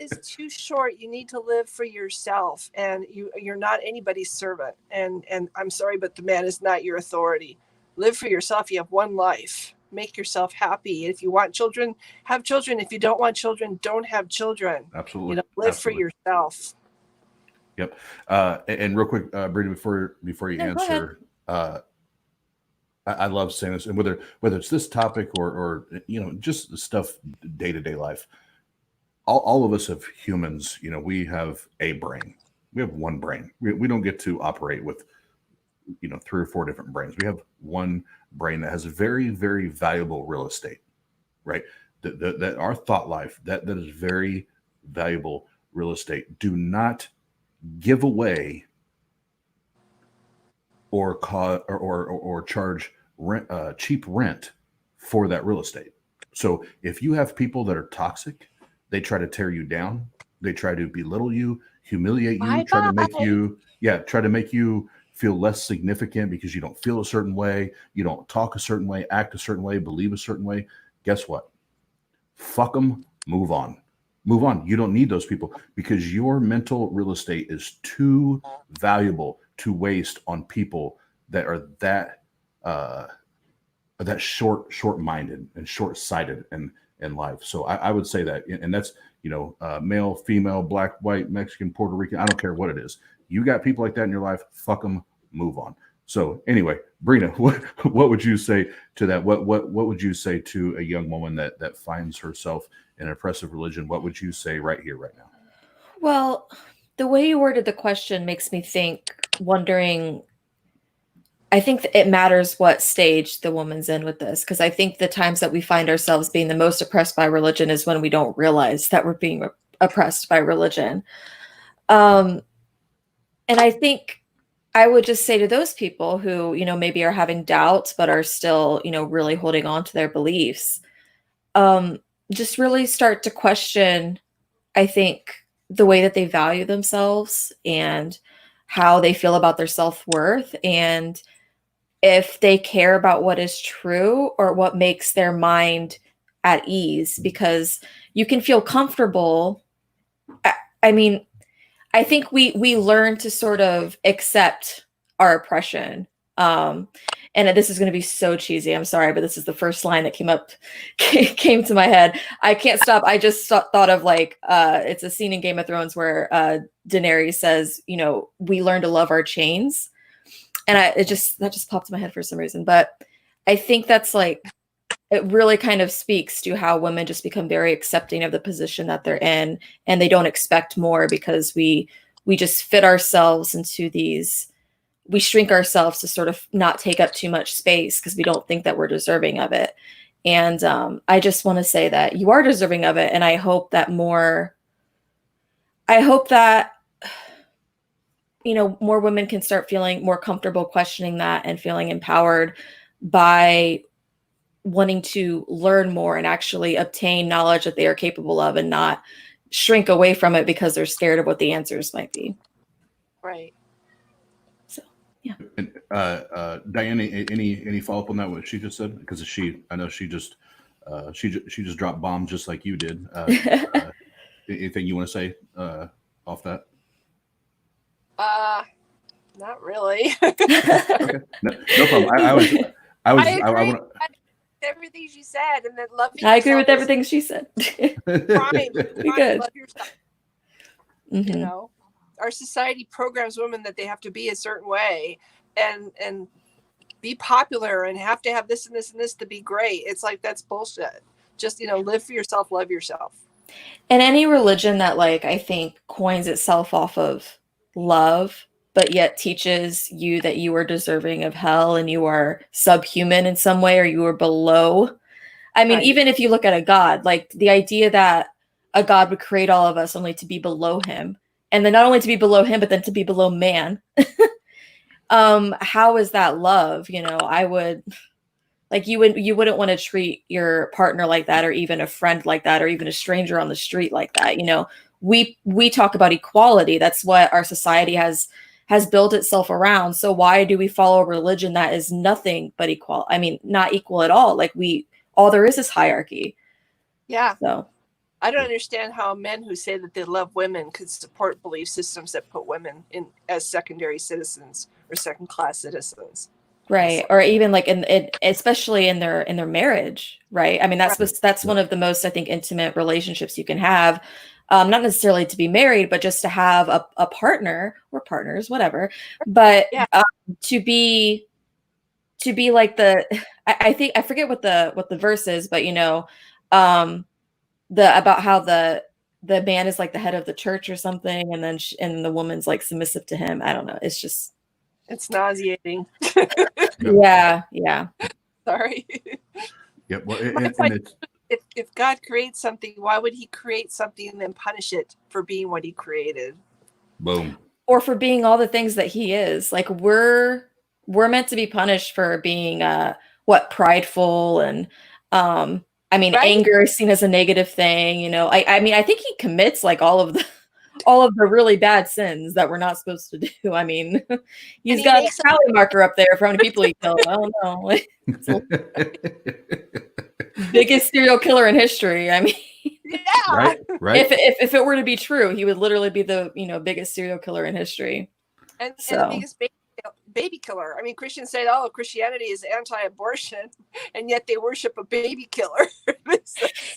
is too short. You need to live for yourself, and you're not anybody's servant. And I'm sorry, but the man is not your authority. Live for yourself. You have one life. Make yourself happy. If you want children, have children. If you don't want children, don't have children. Absolutely. Live for yourself. Yep. And real quick, Brady, before you answer, I love saying this, and whether it's this topic or just the stuff day-to-day life, all of us as humans, we have a brain. We have one brain. We don't get to operate with 3 or 4 different brains. We have one brain that has a very, very valuable real estate, right? That our thought life, that is very valuable real estate. Do not give away or charge rent, cheap rent for that real estate. So if you have people that are toxic, they try to tear you down, they try to belittle you, humiliate you, try to make you feel less significant because you don't feel a certain way, you don't talk a certain way, act a certain way, believe a certain way. Guess what? Fuck them. Move on. You don't need those people, because your mental real estate is too valuable to waste on people that are that short-minded and short-sighted in life. So I would say that, and that's male, female, black, white, Mexican, Puerto Rican, I don't care what it is. You got people like that in your life, fuck them, move on. So anyway, Brina, what would you say to that? What would you say to a young woman that finds herself in an oppressive religion? What would you say right here, right now? Well, the way you worded the question makes me wondering, I think it matters what stage the woman's in with this, because I think the times that we find ourselves being the most oppressed by religion is when we don't realize that we're being oppressed by religion. And I think I would just say to those people who, maybe are having doubts, but are still, really holding on to their beliefs, just really start to question, I think, the way that they value themselves and how they feel about their self-worth, and if they care about what is true or what makes their mind at ease, because you can feel comfortable. I mean, I think we learn to sort of accept our oppression. And this is going to be so cheesy. I'm sorry, but this is the first line that came to my head. I can't stop. I just thought of like, it's a scene in Game of Thrones where Daenerys says, you know, we learn to love our chains. And that just popped in my head for some reason. But I think that's like, it really kind of speaks to how women just become very accepting of the position that they're in, and they don't expect more, because we just fit ourselves into these, we shrink ourselves to sort of not take up too much space because we don't think that we're deserving of it. And I just want to say that you are deserving of it. And I hope that you know, more women can start feeling more comfortable questioning that and feeling empowered by wanting to learn more and actually obtain knowledge that they are capable of, and not shrink away from it because they're scared of what the answers might be. Right. So, yeah. And, Diane, any follow up on that, what she just said? Because I know she just dropped bombs just like you did. Anything you want to say off that? Not really. Okay. No problem. I agree want with everything she said, and then love. I agree with everything she said. Prime, good. love yourself. Mm-hmm. You know, our society programs women that they have to be a certain way and be popular and have to have this and this and this to be great. It's like, that's bullshit. Just, you know, live for yourself, love yourself. And any religion that, like, I think coins itself off of love, but yet teaches you that you are deserving of hell and you are subhuman in some way, or you are below. I mean, Right. Even if you look at a God, like the idea that a God would create all of us only to be below him, and then not only to be below him, but then to be below man. How is that love? You know, I would, like, you wouldn't want to treat your partner like that, or even a friend like that, or even a stranger on the street like that. You know, we talk about equality. That's what our society has built itself around. So why do we follow a religion that is nothing but equal? I mean, not equal at all. Like, all there is hierarchy. Yeah. So I don't understand how men who say that they love women could support belief systems that put women in as secondary citizens or second-class citizens. right, or even like especially in their marriage, right? I mean, that's one of the most, I think, intimate relationships you can have. Not necessarily to be married, but just to have a partner or partners, whatever. But Yeah. To be like I think I forget what the verse is, but you know, about how the man is like the head of the church or something, and then and the woman's like submissive to him. I don't know. It's just, it's nauseating. yeah. Sorry. Yeah. Well, It's like, if God creates something, why would he create something and then punish it for being what he created? Boom. Or for being all the things that he is. Like, we're meant to be punished for being prideful, and I mean, Right? anger is seen as a negative thing, you know. I mean, I think he commits like all of the really bad sins that we're not supposed to do. I mean, he's got a tally marker up there for how many people he killed. I don't know. Like, biggest serial killer in history. I mean, Yeah. Right. If it were to be true, he would literally be the, you know, biggest serial killer in history. And the biggest baby killer. I mean, Christians say, oh, Christianity is anti-abortion, and yet they worship a baby killer.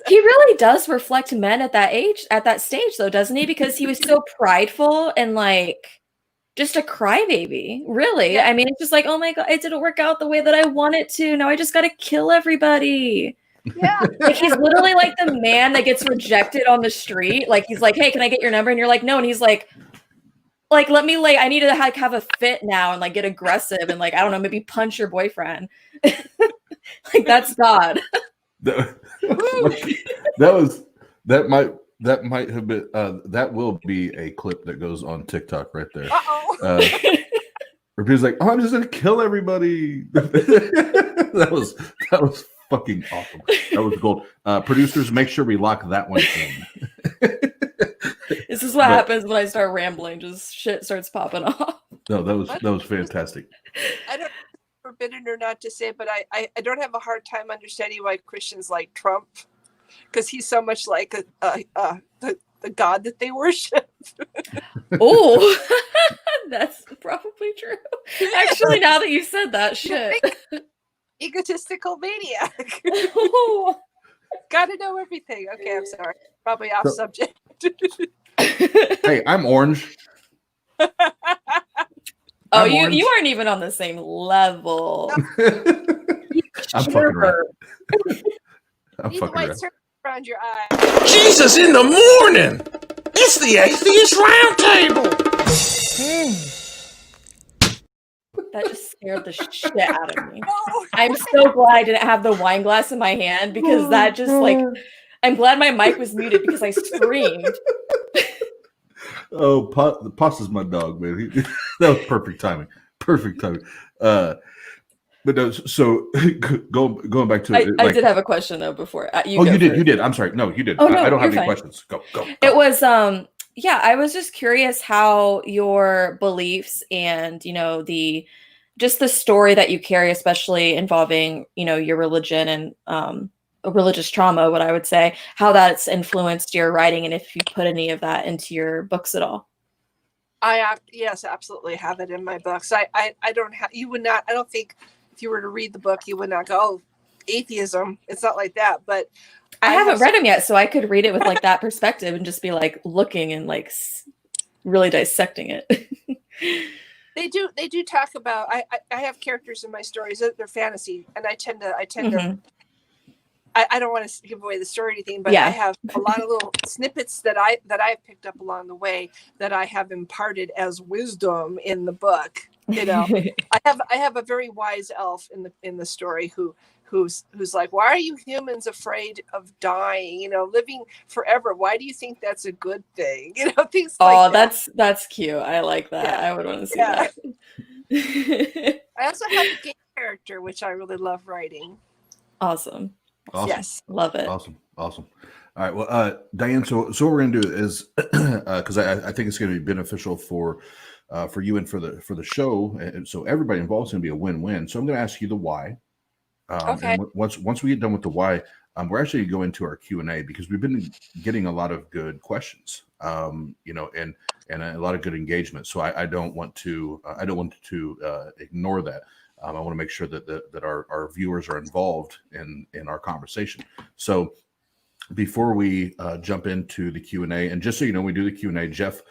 He really does reflect men at that stage, though, doesn't he? Because he was so prideful and like just a crybaby, really. Yeah. I mean, it's just like, oh my God, it didn't work out the way that I want it to. Now I just got to kill everybody. Yeah. Like, he's literally like the man that gets rejected on the street. Like, he's like, hey, can I get your number? And you're like, no. And he's like, let me I need to have a fit now and like get aggressive and like, I don't know, maybe punch your boyfriend. Like, that's God. That might have been that will be a clip that goes on TikTok right there. Where people's like, oh, I'm just gonna kill everybody. that was fucking awesome. That was gold. Producers, make sure we lock that one in. This is what happens when I start rambling. Just shit starts popping off. No, that was fantastic. I don't know if it's forbidden or not to say, but I don't have a hard time understanding why Christians like Trump. because he's so much like the god that they worship. Oh, that's probably true. Actually, now that you said that, shit. Egotistical maniac. Oh. Gotta know everything. Okay, I'm sorry. Probably off subject. Hey, I'm orange. Oh, I'm you orange. aren't even on the same level. I'm fucking around. I'm Need the fucking white around. circle around your eye. Jesus in the morning! It's the Atheist Roundtable! That just scared the shit out of me. No. I'm so glad I didn't have the wine glass in my hand because that just like, I'm glad my mic was muted because I screamed. Oh, Pasta's my dog, man. That was perfect timing. Perfect timing. But no, so going back to I did have a question though before. You did. I'm sorry. No, you did. Oh, no, I don't have any fine. questions. Go. It was yeah, I was just curious how your beliefs and just the story that you carry, especially involving your religion and religious trauma, what I would say, how that's influenced your writing, and if you put any of that into your books at all. Yes, absolutely have it in my books. I don't have. You would not. I don't think if you were to read the book, you would not go, "Oh, atheism." It's not like that. But I haven't read them yet, so I could read it with like that perspective and just be like looking and like really dissecting it. They do talk about. I have characters in my stories. They're fantasy, and I tend to. I don't want to give away the story or anything, but yeah. I have a lot of little snippets that I've picked up along the way that I have imparted as wisdom in the book. I have a very wise elf in the story who's like, why are you humans afraid of dying? Living forever. Why do you think that's a good thing? Things like that. Oh, that's cute. I like that. Yeah. I would want to see that. I also have a gay character, which I really love writing. Awesome. Yes. Love it. Awesome. All right. Well, Diane, so what we're going to do is, because I think it's going to be beneficial for you and for the show. And so everybody involved is going to be a win-win. So I'm going to ask you the why. Okay. And once we get done with the why, we're actually going into our Q&A because we've been getting a lot of good questions, and a lot of good engagement. So I don't want to ignore that. I want to make sure that our viewers are involved in our conversation. So before we jump into the Q&A, and just so you know, we do the Q&A, Jeff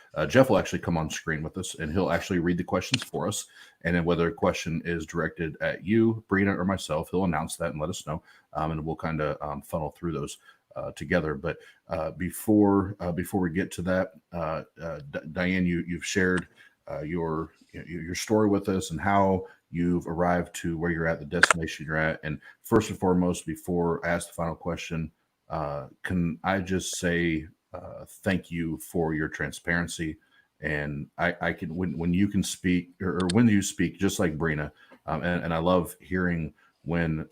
will actually come on screen with us, and he'll actually read the questions for us. And then whether a question is directed at you, Brina, or myself, he'll announce that and let us know, and we'll kind of funnel through those together. But before we get to that, Diane, you've shared your story with us and how you've arrived to where you're at, the destination you're at. And first and foremost, before I ask the final question, can I just say thank you for your transparency? And I can when you can speak or when you speak, just like Brina, and I love hearing when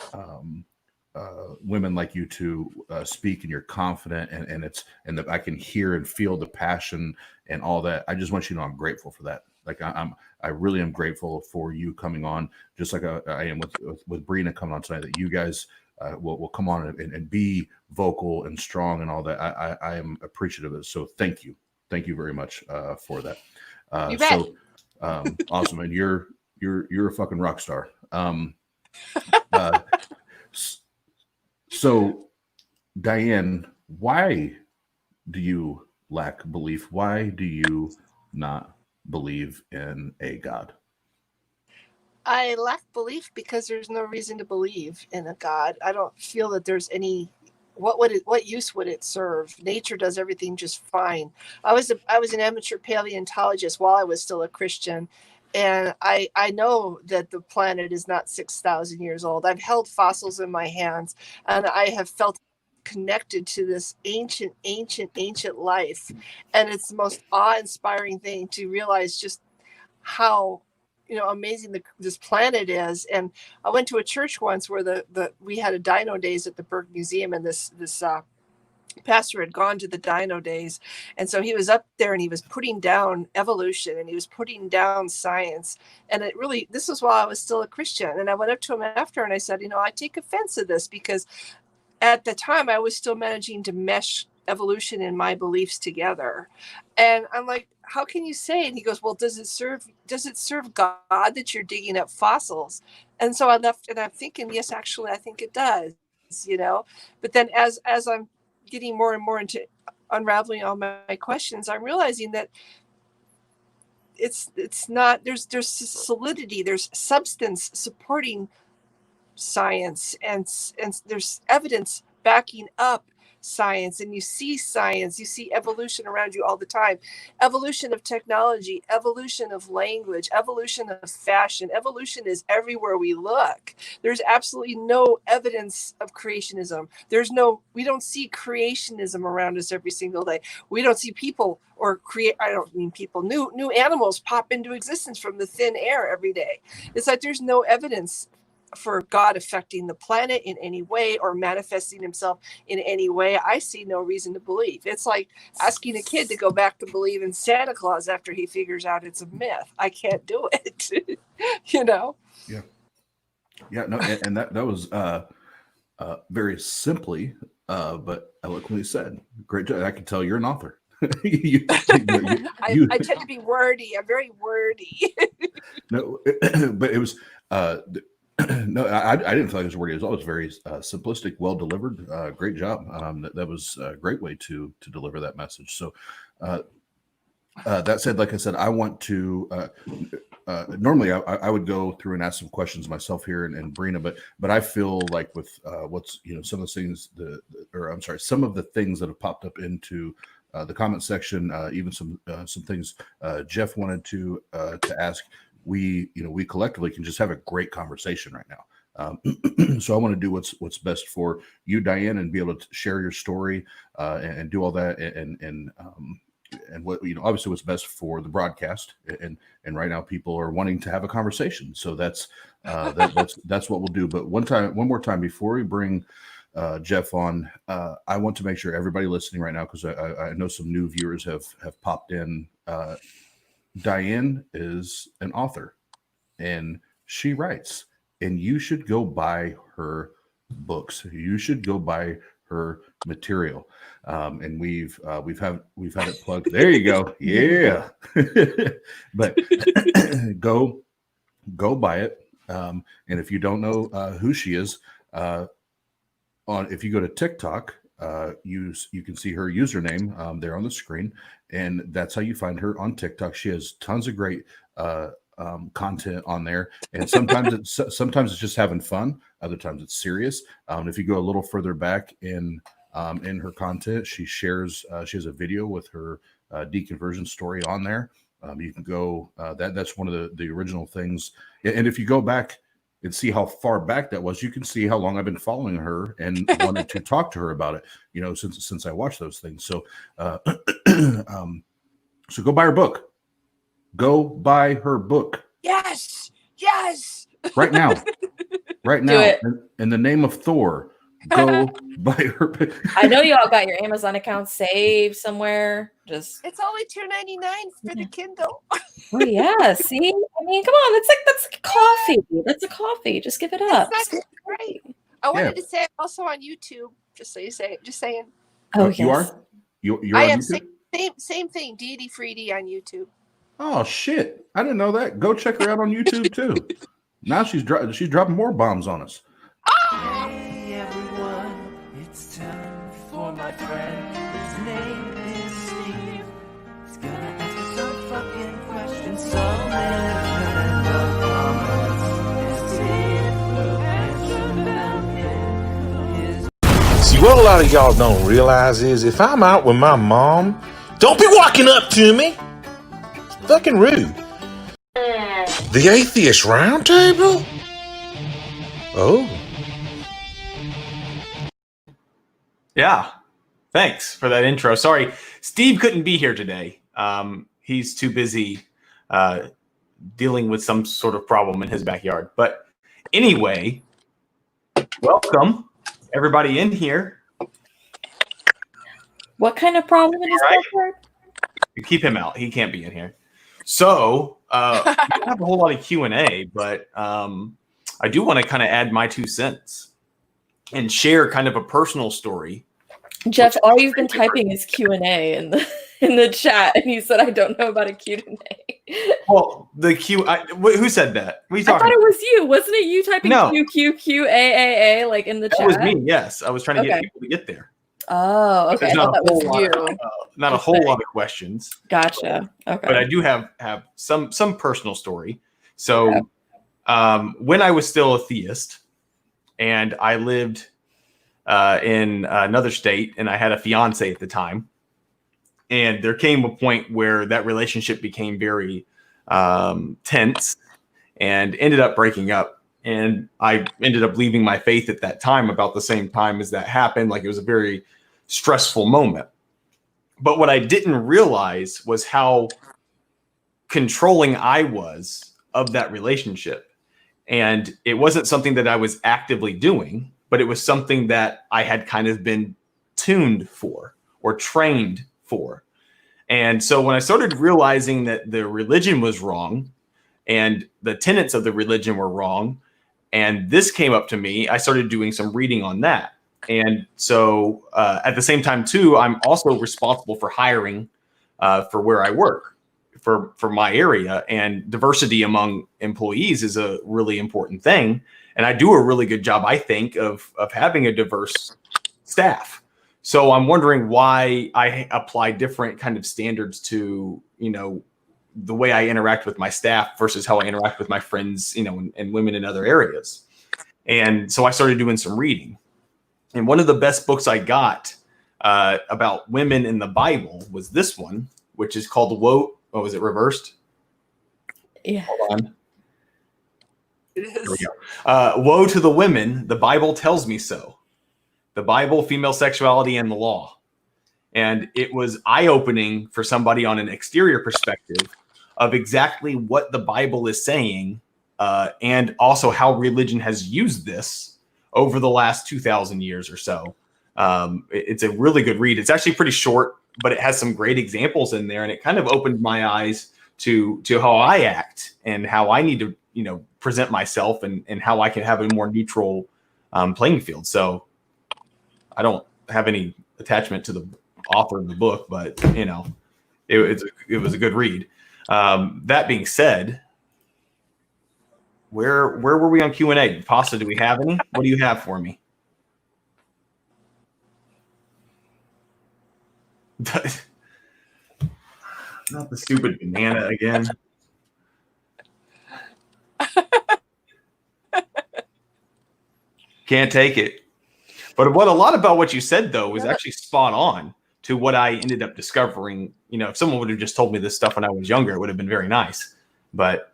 women like you two speak and you're confident and that I can hear and feel the passion and all that. I just want you to know I'm grateful for that. Like I really am grateful for you coming on, just like I am with Brina coming on tonight, that you guys will come on and be vocal and strong and all that. I am appreciative of it. So thank you very much for that. You bet. So awesome, and you're a fucking rock star. So Diane, why do you lack belief? Why do you not believe in a God? I lack belief because there's no reason to believe in a God. I don't feel that there's any. What use would it serve? Nature does everything just fine. I was an amateur paleontologist while I was still a Christian, and I know that the planet is not 6,000 years old. I've held fossils in my hands, and I have felt connected to this ancient life, and it's the most awe-inspiring thing to realize just how amazing this planet is. And I went to a church once where we had a dino days at the Berg Museum, and this pastor had gone to the dino days, and so he was up there and he was putting down evolution and he was putting down science. And this was while I was still a Christian, and I went up to him after and I said, I take offense to this because at the time I was still managing to mesh evolution and my beliefs together. And I'm like, how can you say it? And he goes, well, does it serve God that you're digging up fossils? And so I left, and I'm thinking, yes, actually, I think it does, But then as I'm getting more and more into unraveling all my questions, I'm realizing that it's not, there's solidity, there's substance supporting science, and there's evidence backing up science, and you see evolution around you all the time. Evolution of technology, evolution of language, evolution of fashion. Evolution is everywhere we look. There's absolutely no evidence of creationism. We don't see creationism around us every single day. We don't see people I don't mean people, new animals pop into existence from the thin air every day. It's like there's no evidence for God affecting the planet in any way or manifesting himself in any way. I see no reason to believe. It's like asking a kid to go back to believe in Santa Claus after he figures out it's a myth. I can't do it. Yeah. No, and that was very simply but eloquently said. Great job. I can tell you're an author. I tend to be wordy. I'm very wordy. No, but it was no, I didn't feel like it was wordy. It was always very simplistic, well delivered. Great job. That was a great way to deliver that message. So that said, like I said, I want to normally I would go through and ask some questions myself here and Brina, but I feel like with what's some of the things some of the things that have popped up into the comment section, even some things Jeff wanted to ask. We collectively can just have a great conversation right now. So I want to do what's best for you, Diane, and be able to share your story and do all that, and what obviously what's best for the broadcast. And right now people are wanting to have a conversation, so that's what we'll do. But one more time before we bring Jeff on, I want to make sure everybody listening right now, because I know some new viewers have popped in. Diane is an author and she writes, and you should go buy her books. You should go buy her material. And we've had it plugged. There you go. Yeah. But go buy it. And if you don't know who she is, if you go to TikTok, you can see her username there on the screen, and that's how you find her on TikTok. She has tons of great content on there, and sometimes it's just having fun. Other times it's serious. If you go a little further back in her content, she has a video with her deconversion story on there. You can go. That's one of the original things. And if you go back and see how far back that was, you can see how long I've been following her and wanted to talk to her about it, since I watched those things. So, so go buy her book. Go buy her book. Yes. Right now. Do it. In the name of Thor, go buy her book. I know you all got your Amazon account saved somewhere. It's only $2.99 for the Kindle. Oh yeah, see? I mean, come on, that's like coffee. That's a coffee. Just give it up. That's great. I wanted to say I'm also on YouTube, just so you say it. Just saying. Oh, yes. You are? You're I on am YouTube? same thing. Deity Freedy on YouTube. Oh shit! I didn't know that. Go check her out on YouTube too. Now she's dropping more bombs on us. Hey everyone, it's time for my friend. His name is Steve. He's gonna ask you some fucking questions. So many comments. Steve will answer them. See, what a lot of y'all don't realize is if I'm out with my mom, don't be walking up to me. It's fucking rude. The Atheist Roundtable? Oh. Yeah. Thanks for that intro. Sorry, Steve couldn't be here today. He's too busy dealing with some sort of problem in his backyard. But anyway, welcome everybody in here. What kind of problem in his backyard? You keep him out. He can't be in here. So we don't have a whole lot of Q&A, but I do want to kind of add my 2 cents. and share kind of a personal story. Jeff, all you've been typing is Q&A in the chat, and you said I don't know about a Q&A. Well, who said that? What are you I talking thought it about? was you. Wasn't it you typing No. QQQAAA like in the That chat? was me. Yes, I was trying to get Okay. people to get there. Oh, okay. I There's thought that was you. Not a whole lot of questions. Gotcha. Okay. But I do have some personal story. So when I was still a theist and I lived in another state and I had a fiance at the time, and there came a point where that relationship became very tense and ended up breaking up. And I ended up leaving my faith at that time about the same time as that happened. Like, it was a very stressful moment. But what I didn't realize was how controlling I was of that relationship. And it wasn't something that I was actively doing, but it was something that I had kind of been tuned for or trained for. And so when I started realizing that the religion was wrong and the tenets of the religion were wrong, and this came up to me, I started doing some reading on that. And so at the same time, too, I'm also responsible for hiring for where I work for my area. And diversity among employees is a really important thing. And I do a really good job, I think, of having a diverse staff. So I'm wondering why I apply different kind of standards to, the way I interact with my staff versus how I interact with my friends, and women in other areas. And so I started doing some reading. And one of the best books I got about women in the Bible was this one, which is called Woe. Oh, is it reversed? Yeah. Hold on. It is. Here we go. Woe to the women, the Bible tells me so. The Bible, female sexuality, and the law. And it was eye-opening for somebody on an exterior perspective of exactly what the Bible is saying, and also how religion has used this over the last 2,000 years or so. It's a really good read. It's actually pretty short, but it has some great examples in there. And it kind of opened my eyes to how I act and how I need to, present myself and how I can have a more neutral playing field. So I don't have any attachment to the author of the book, but, it was a good read. That being said, where were we on Q&A? Pasta, do we have any? What do you have for me? Not the stupid banana again. Can't take it. But a lot about what you said, though, was actually spot on to what I ended up discovering. If someone would have just told me this stuff when I was younger, it would have been very nice. But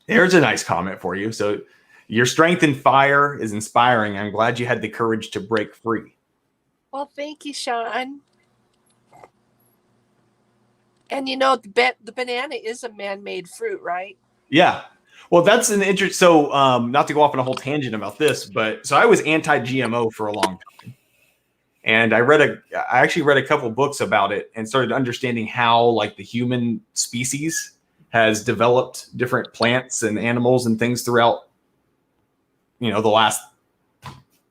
there's a nice comment for you. So, your strength and fire is inspiring. I'm glad you had the courage to break free. Well, thank you, Sean. And the banana is a man-made fruit, right? Yeah. Well, that's an interest. So, not to go off on a whole tangent about this, but so I was anti-GMO for a long time, and I actually read a couple books about it and started understanding how, like, the human species has developed different plants and animals and things throughout, the last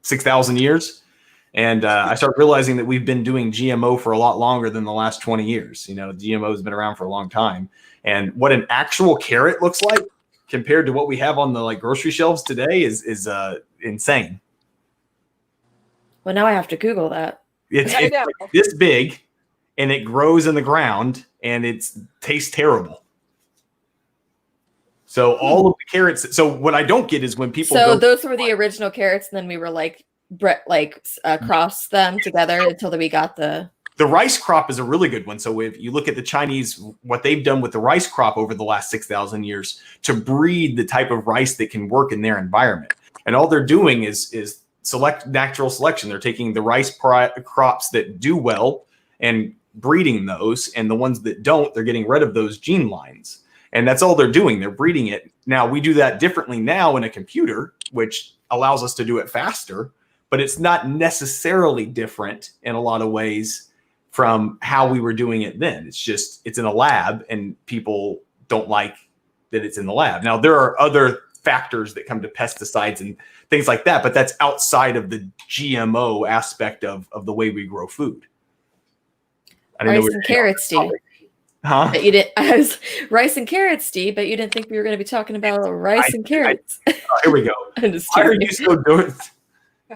6,000 years. And I started realizing that we've been doing GMO for a lot longer than the last 20 years. GMO has been around for a long time. And what an actual carrot looks like compared to what we have on the grocery shelves today is insane. Well, now I have to Google that. It's I know. like this big, and it grows in the ground, and it tastes terrible. So all of the carrots. So what I don't get is when people. So those were the original carrots, and then we were crossed them together until we got the. The rice crop is a really good one. So if you look at the Chinese, what they've done with the rice crop over the last 6,000 years to breed the type of rice that can work in their environment. And all they're doing is natural selection. They're taking the rice crops that do well and breeding those, and the ones that don't, they're getting rid of those gene lines. And that's all they're doing. They're breeding it. Now, we do that differently now in a computer, which allows us to do it faster, but it's not necessarily different in a lot of ways from how we were doing it then. It's in a lab, and people don't like that it's in the lab. Now, there are other factors that come to pesticides and things like that, but that's outside of the GMO aspect of the way we grow food. I don't know Rice and carrots, D. Huh? But you didn't. I was rice and carrots, D. But you didn't think we were going to be talking about rice and carrots. Here we go. I'm just Why are teasing. you so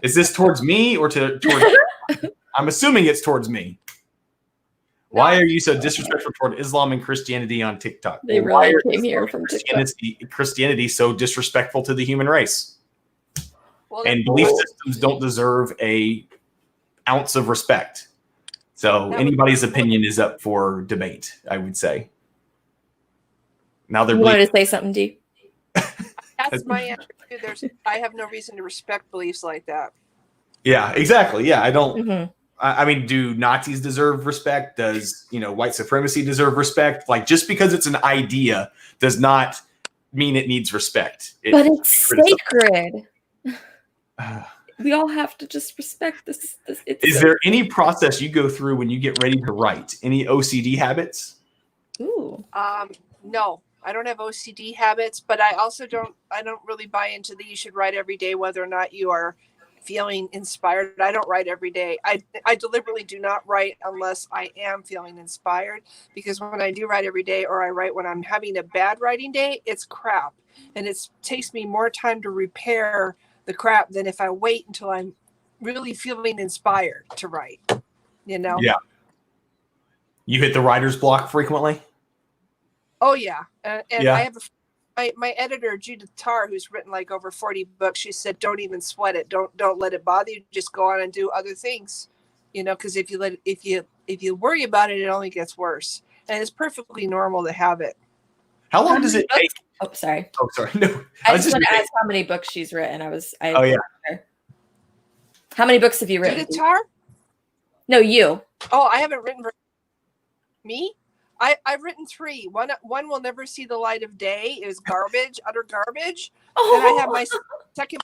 is this towards me or towards I'm assuming it's towards me. Why are you so disrespectful toward Islam and Christianity on TikTok? They Why really are came here from TikTok. Christianity so disrespectful to the human race? Well, And belief systems don't deserve a ounce of respect. So anybody's opinion is up for debate, I would say. Now they're You wanted to say something, D? that's my answer. I have no reason to respect beliefs like that. Yeah, exactly. Yeah, I don't. Mm-hmm. I mean, do Nazis deserve respect? Does white supremacy deserve respect? Like, just because it's an idea does not mean it needs respect. But it's sacred. We all have to just respect this. Is there any process you go through when you get ready to write? Any OCD habits? Ooh. No, I don't have OCD habits, but I don't really buy into that you should write every day, whether or not you are feeling inspired. I don't write every day. I deliberately do not write unless I am feeling inspired, because when I do write every day, or I write when I'm having a bad writing day, it's crap. And it takes me more time to repair the crap than if I wait until I'm really feeling inspired to write, Yeah. You hit the writer's block frequently? Oh yeah. And Yeah. I have my editor, Judith Tarr, who's written like over 40 books. She said, don't even sweat it. Don't let it bother you. Just go on and do other things, because if you worry about it, it only gets worse. And it's perfectly normal to have it. How long does it take? Oh, sorry. Oh, sorry. No, I just want to ask how many books she's written. Oh, yeah. How many books have you written? Judith Tarr? No, you. Oh, I haven't written me. I've written 3. One will never see the light of day. It was garbage, utter garbage. Oh. Then I have my second.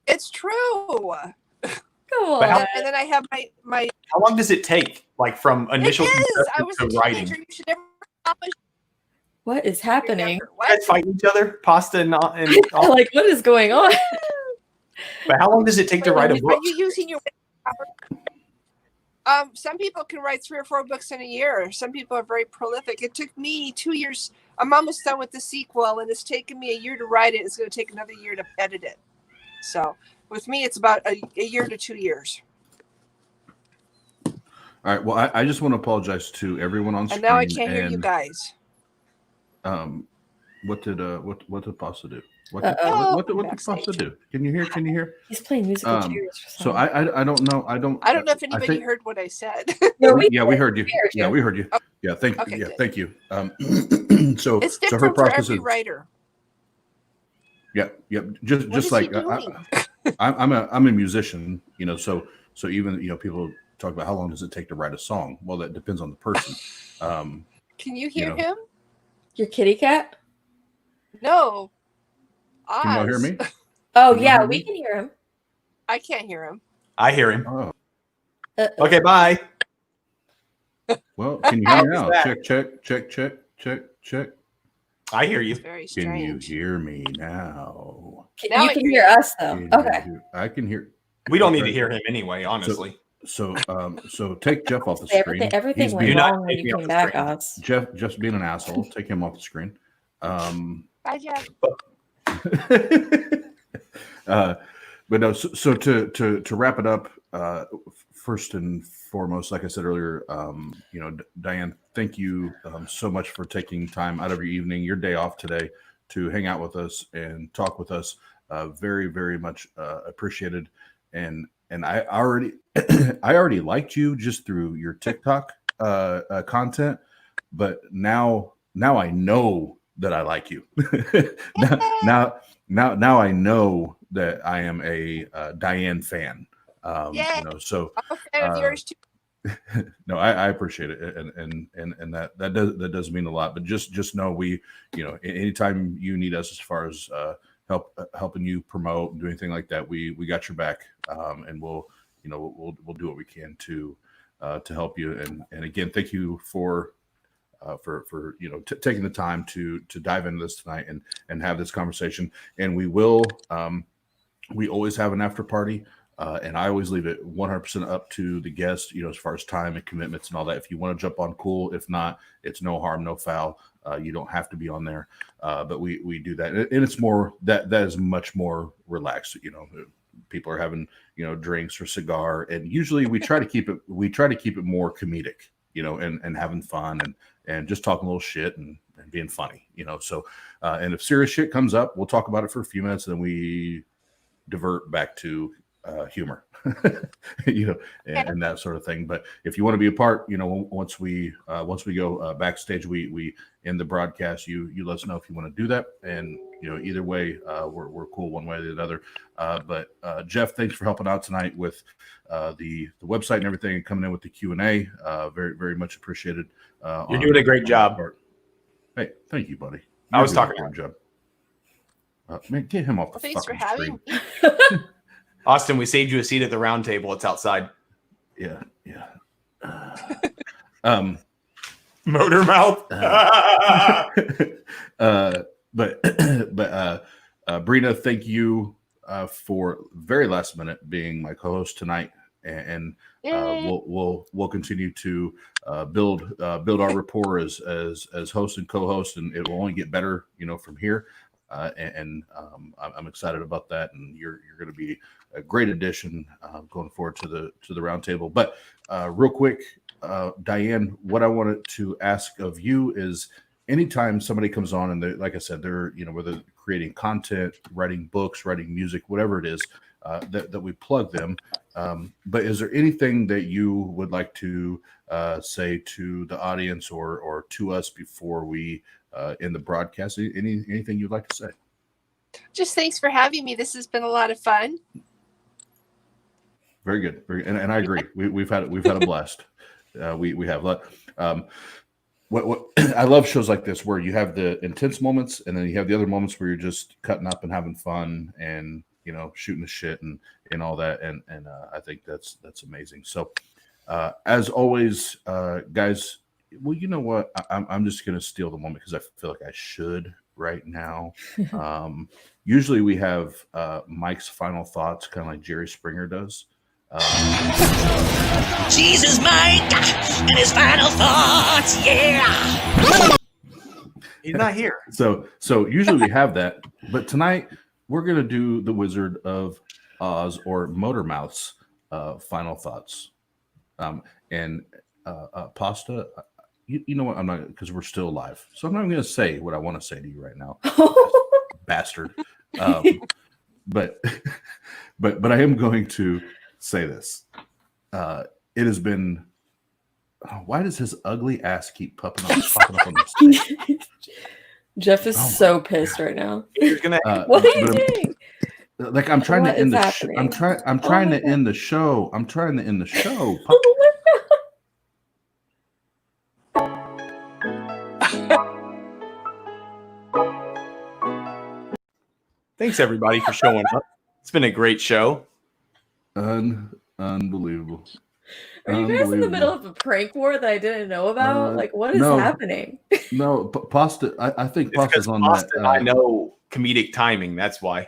It's true. Cool. But And then I have my. How long does it take, like from initial It is. I conception was to a writing? teenager. You should never accomplish. What is happening? You guys fight each other, pasta and all. Like, what is going on? But how long does it take to write a book? Are you using your? Some people can write 3 or 4 books in a year. Some people are very prolific. It took me 2 years. I'm almost done with the sequel, and it's taken me a year to write it. It's going to take another year to edit it. So with me, it's about a year to 2 years. All right. Well, I just want to apologize to everyone on screen. And now I can't hear you guys. What did Pasta do? What did Pasta do? Can you hear? He's playing musical chairs. So I don't know. I don't know if anybody heard what I said. No, we heard you. Yeah, we heard you. Oh. Yeah, thank you. So It's so her different for process every is writer. yeah. Just like I'm a musician, so even people talk about how long does it take to write a song. Well, that depends on the person. Can you hear him? Your kitty cat? No. Can y'all hear me? Oh Can you yeah, hear we me? can hear him. I can't hear him. I hear him. Oh, Okay, bye. well, can you hear me now? How's Check. I hear you. It's very Can you strange. hear me now? Now You I can hear hear you. us though. Okay. I can hear. We don't need to hear him anyway, honestly. So take Jeff off the Say screen. everything He's went being- Do not wrong when take you me off came the back, screen. Oz. Jeff's being an asshole. Take him off the screen. Bye, Jeff. But no. So to wrap it up, first and foremost, like I said earlier, Diane, thank you so much for taking time out of your evening, your day off today, to hang out with us and talk with us. Very, very much appreciated. And I already I already liked you just through your TikTok content, but now I know that I like you. now I know that I am a Diane fan. Yay. So I'm a fan of yours too. no, I appreciate it, and that does mean a lot. But just know we, anytime you need us as far as helping you promote and do anything like that, we got your back, and we'll do what we can to help you. And again, thank you for for taking the time to dive into this tonight and have this conversation. And we will we always have an after party. And I always leave it 100% up to the guest, as far as time and commitments and all that. If you want to jump on, cool. If not, it's no harm, no foul. You don't have to be on there. But we do that. And it's more that is much more relaxed. People are having, drinks or cigar. And usually we try to keep it more comedic, and having fun and just talking a little shit and being funny, So, and if serious shit comes up, we'll talk about it for a few minutes. And then we divert back to humor, and that sort of thing. But if you want to be a part, once we go backstage, we end the broadcast. You let us know if you want to do that, and either way, we're cool one way or the other. But Jeff, thanks for helping out tonight with the website and everything, and coming in with the Q&A. Very, very much appreciated. You're doing a great job. Hey, thank you, buddy. I was talking about job. Man, get him off the Thanks for fucking having screen. me. Austin, we saved you a seat at the round table. It's outside. Yeah. Motor mouth. But Brina, thank you for very last minute being my co-host tonight, and we'll continue to build our rapport as host and co-host, and it will only get better, from here. And I'm excited about that, and you're going to be a great addition going forward to the round table. But real quick, Diane, what I wanted to ask of you is, anytime somebody comes on and like I said, they're whether creating content, writing books, writing music, whatever it is, that we plug them. But is there anything that you would like to say to the audience or to us before we in the broadcast? Anything you'd like to say? Just thanks for having me. This has been a lot of fun. Very good. And I agree. We've had a blast. We have a lot. What I love shows like this where you have the intense moments and then you have the other moments where you're just cutting up and having fun and shooting the shit and all that. And I think that's amazing. So as always, guys. Well, you know what? I'm just going to steal the moment because I feel like I should right now. Usually we have Mike's final thoughts, kind of like Jerry Springer does. Jesus, Mike, and his final thoughts, yeah. He's not here. So usually we have that, but tonight we're going to do the Wizard of Oz or Motormouth's final thoughts. And Pasta, you know what? I'm not, because we're still live, so I'm not going to say what I want to say to you right now, bastard. But I am going to say this. It has been. Why does his ugly ass keep popping up on the screen? Jeff is so pissed right now. What are you doing? Like I'm trying to end the show. I'm trying to end the show. I'm trying to end the show. Thanks everybody for showing up. It's been a great show. Unbelievable. Are you guys in the middle of a prank war that I didn't know about? What is happening? No, Pasta. I think Pasta's on Pasta that. And I know comedic timing. That's why.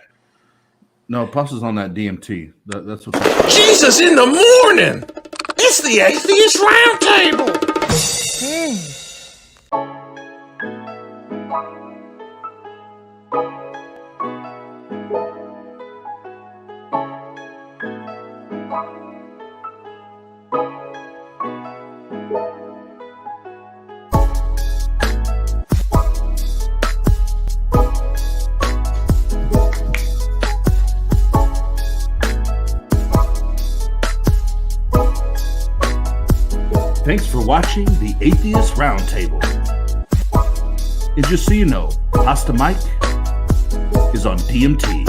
No, Pasta's on that DMT. That's what's happening. Jesus in the morning! It's the Atheist Roundtable! Thanks for watching the Atheist Roundtable. And just so you know, Pasta Mike is on DMT.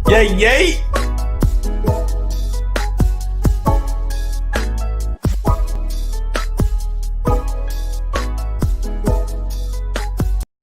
Yay, yay!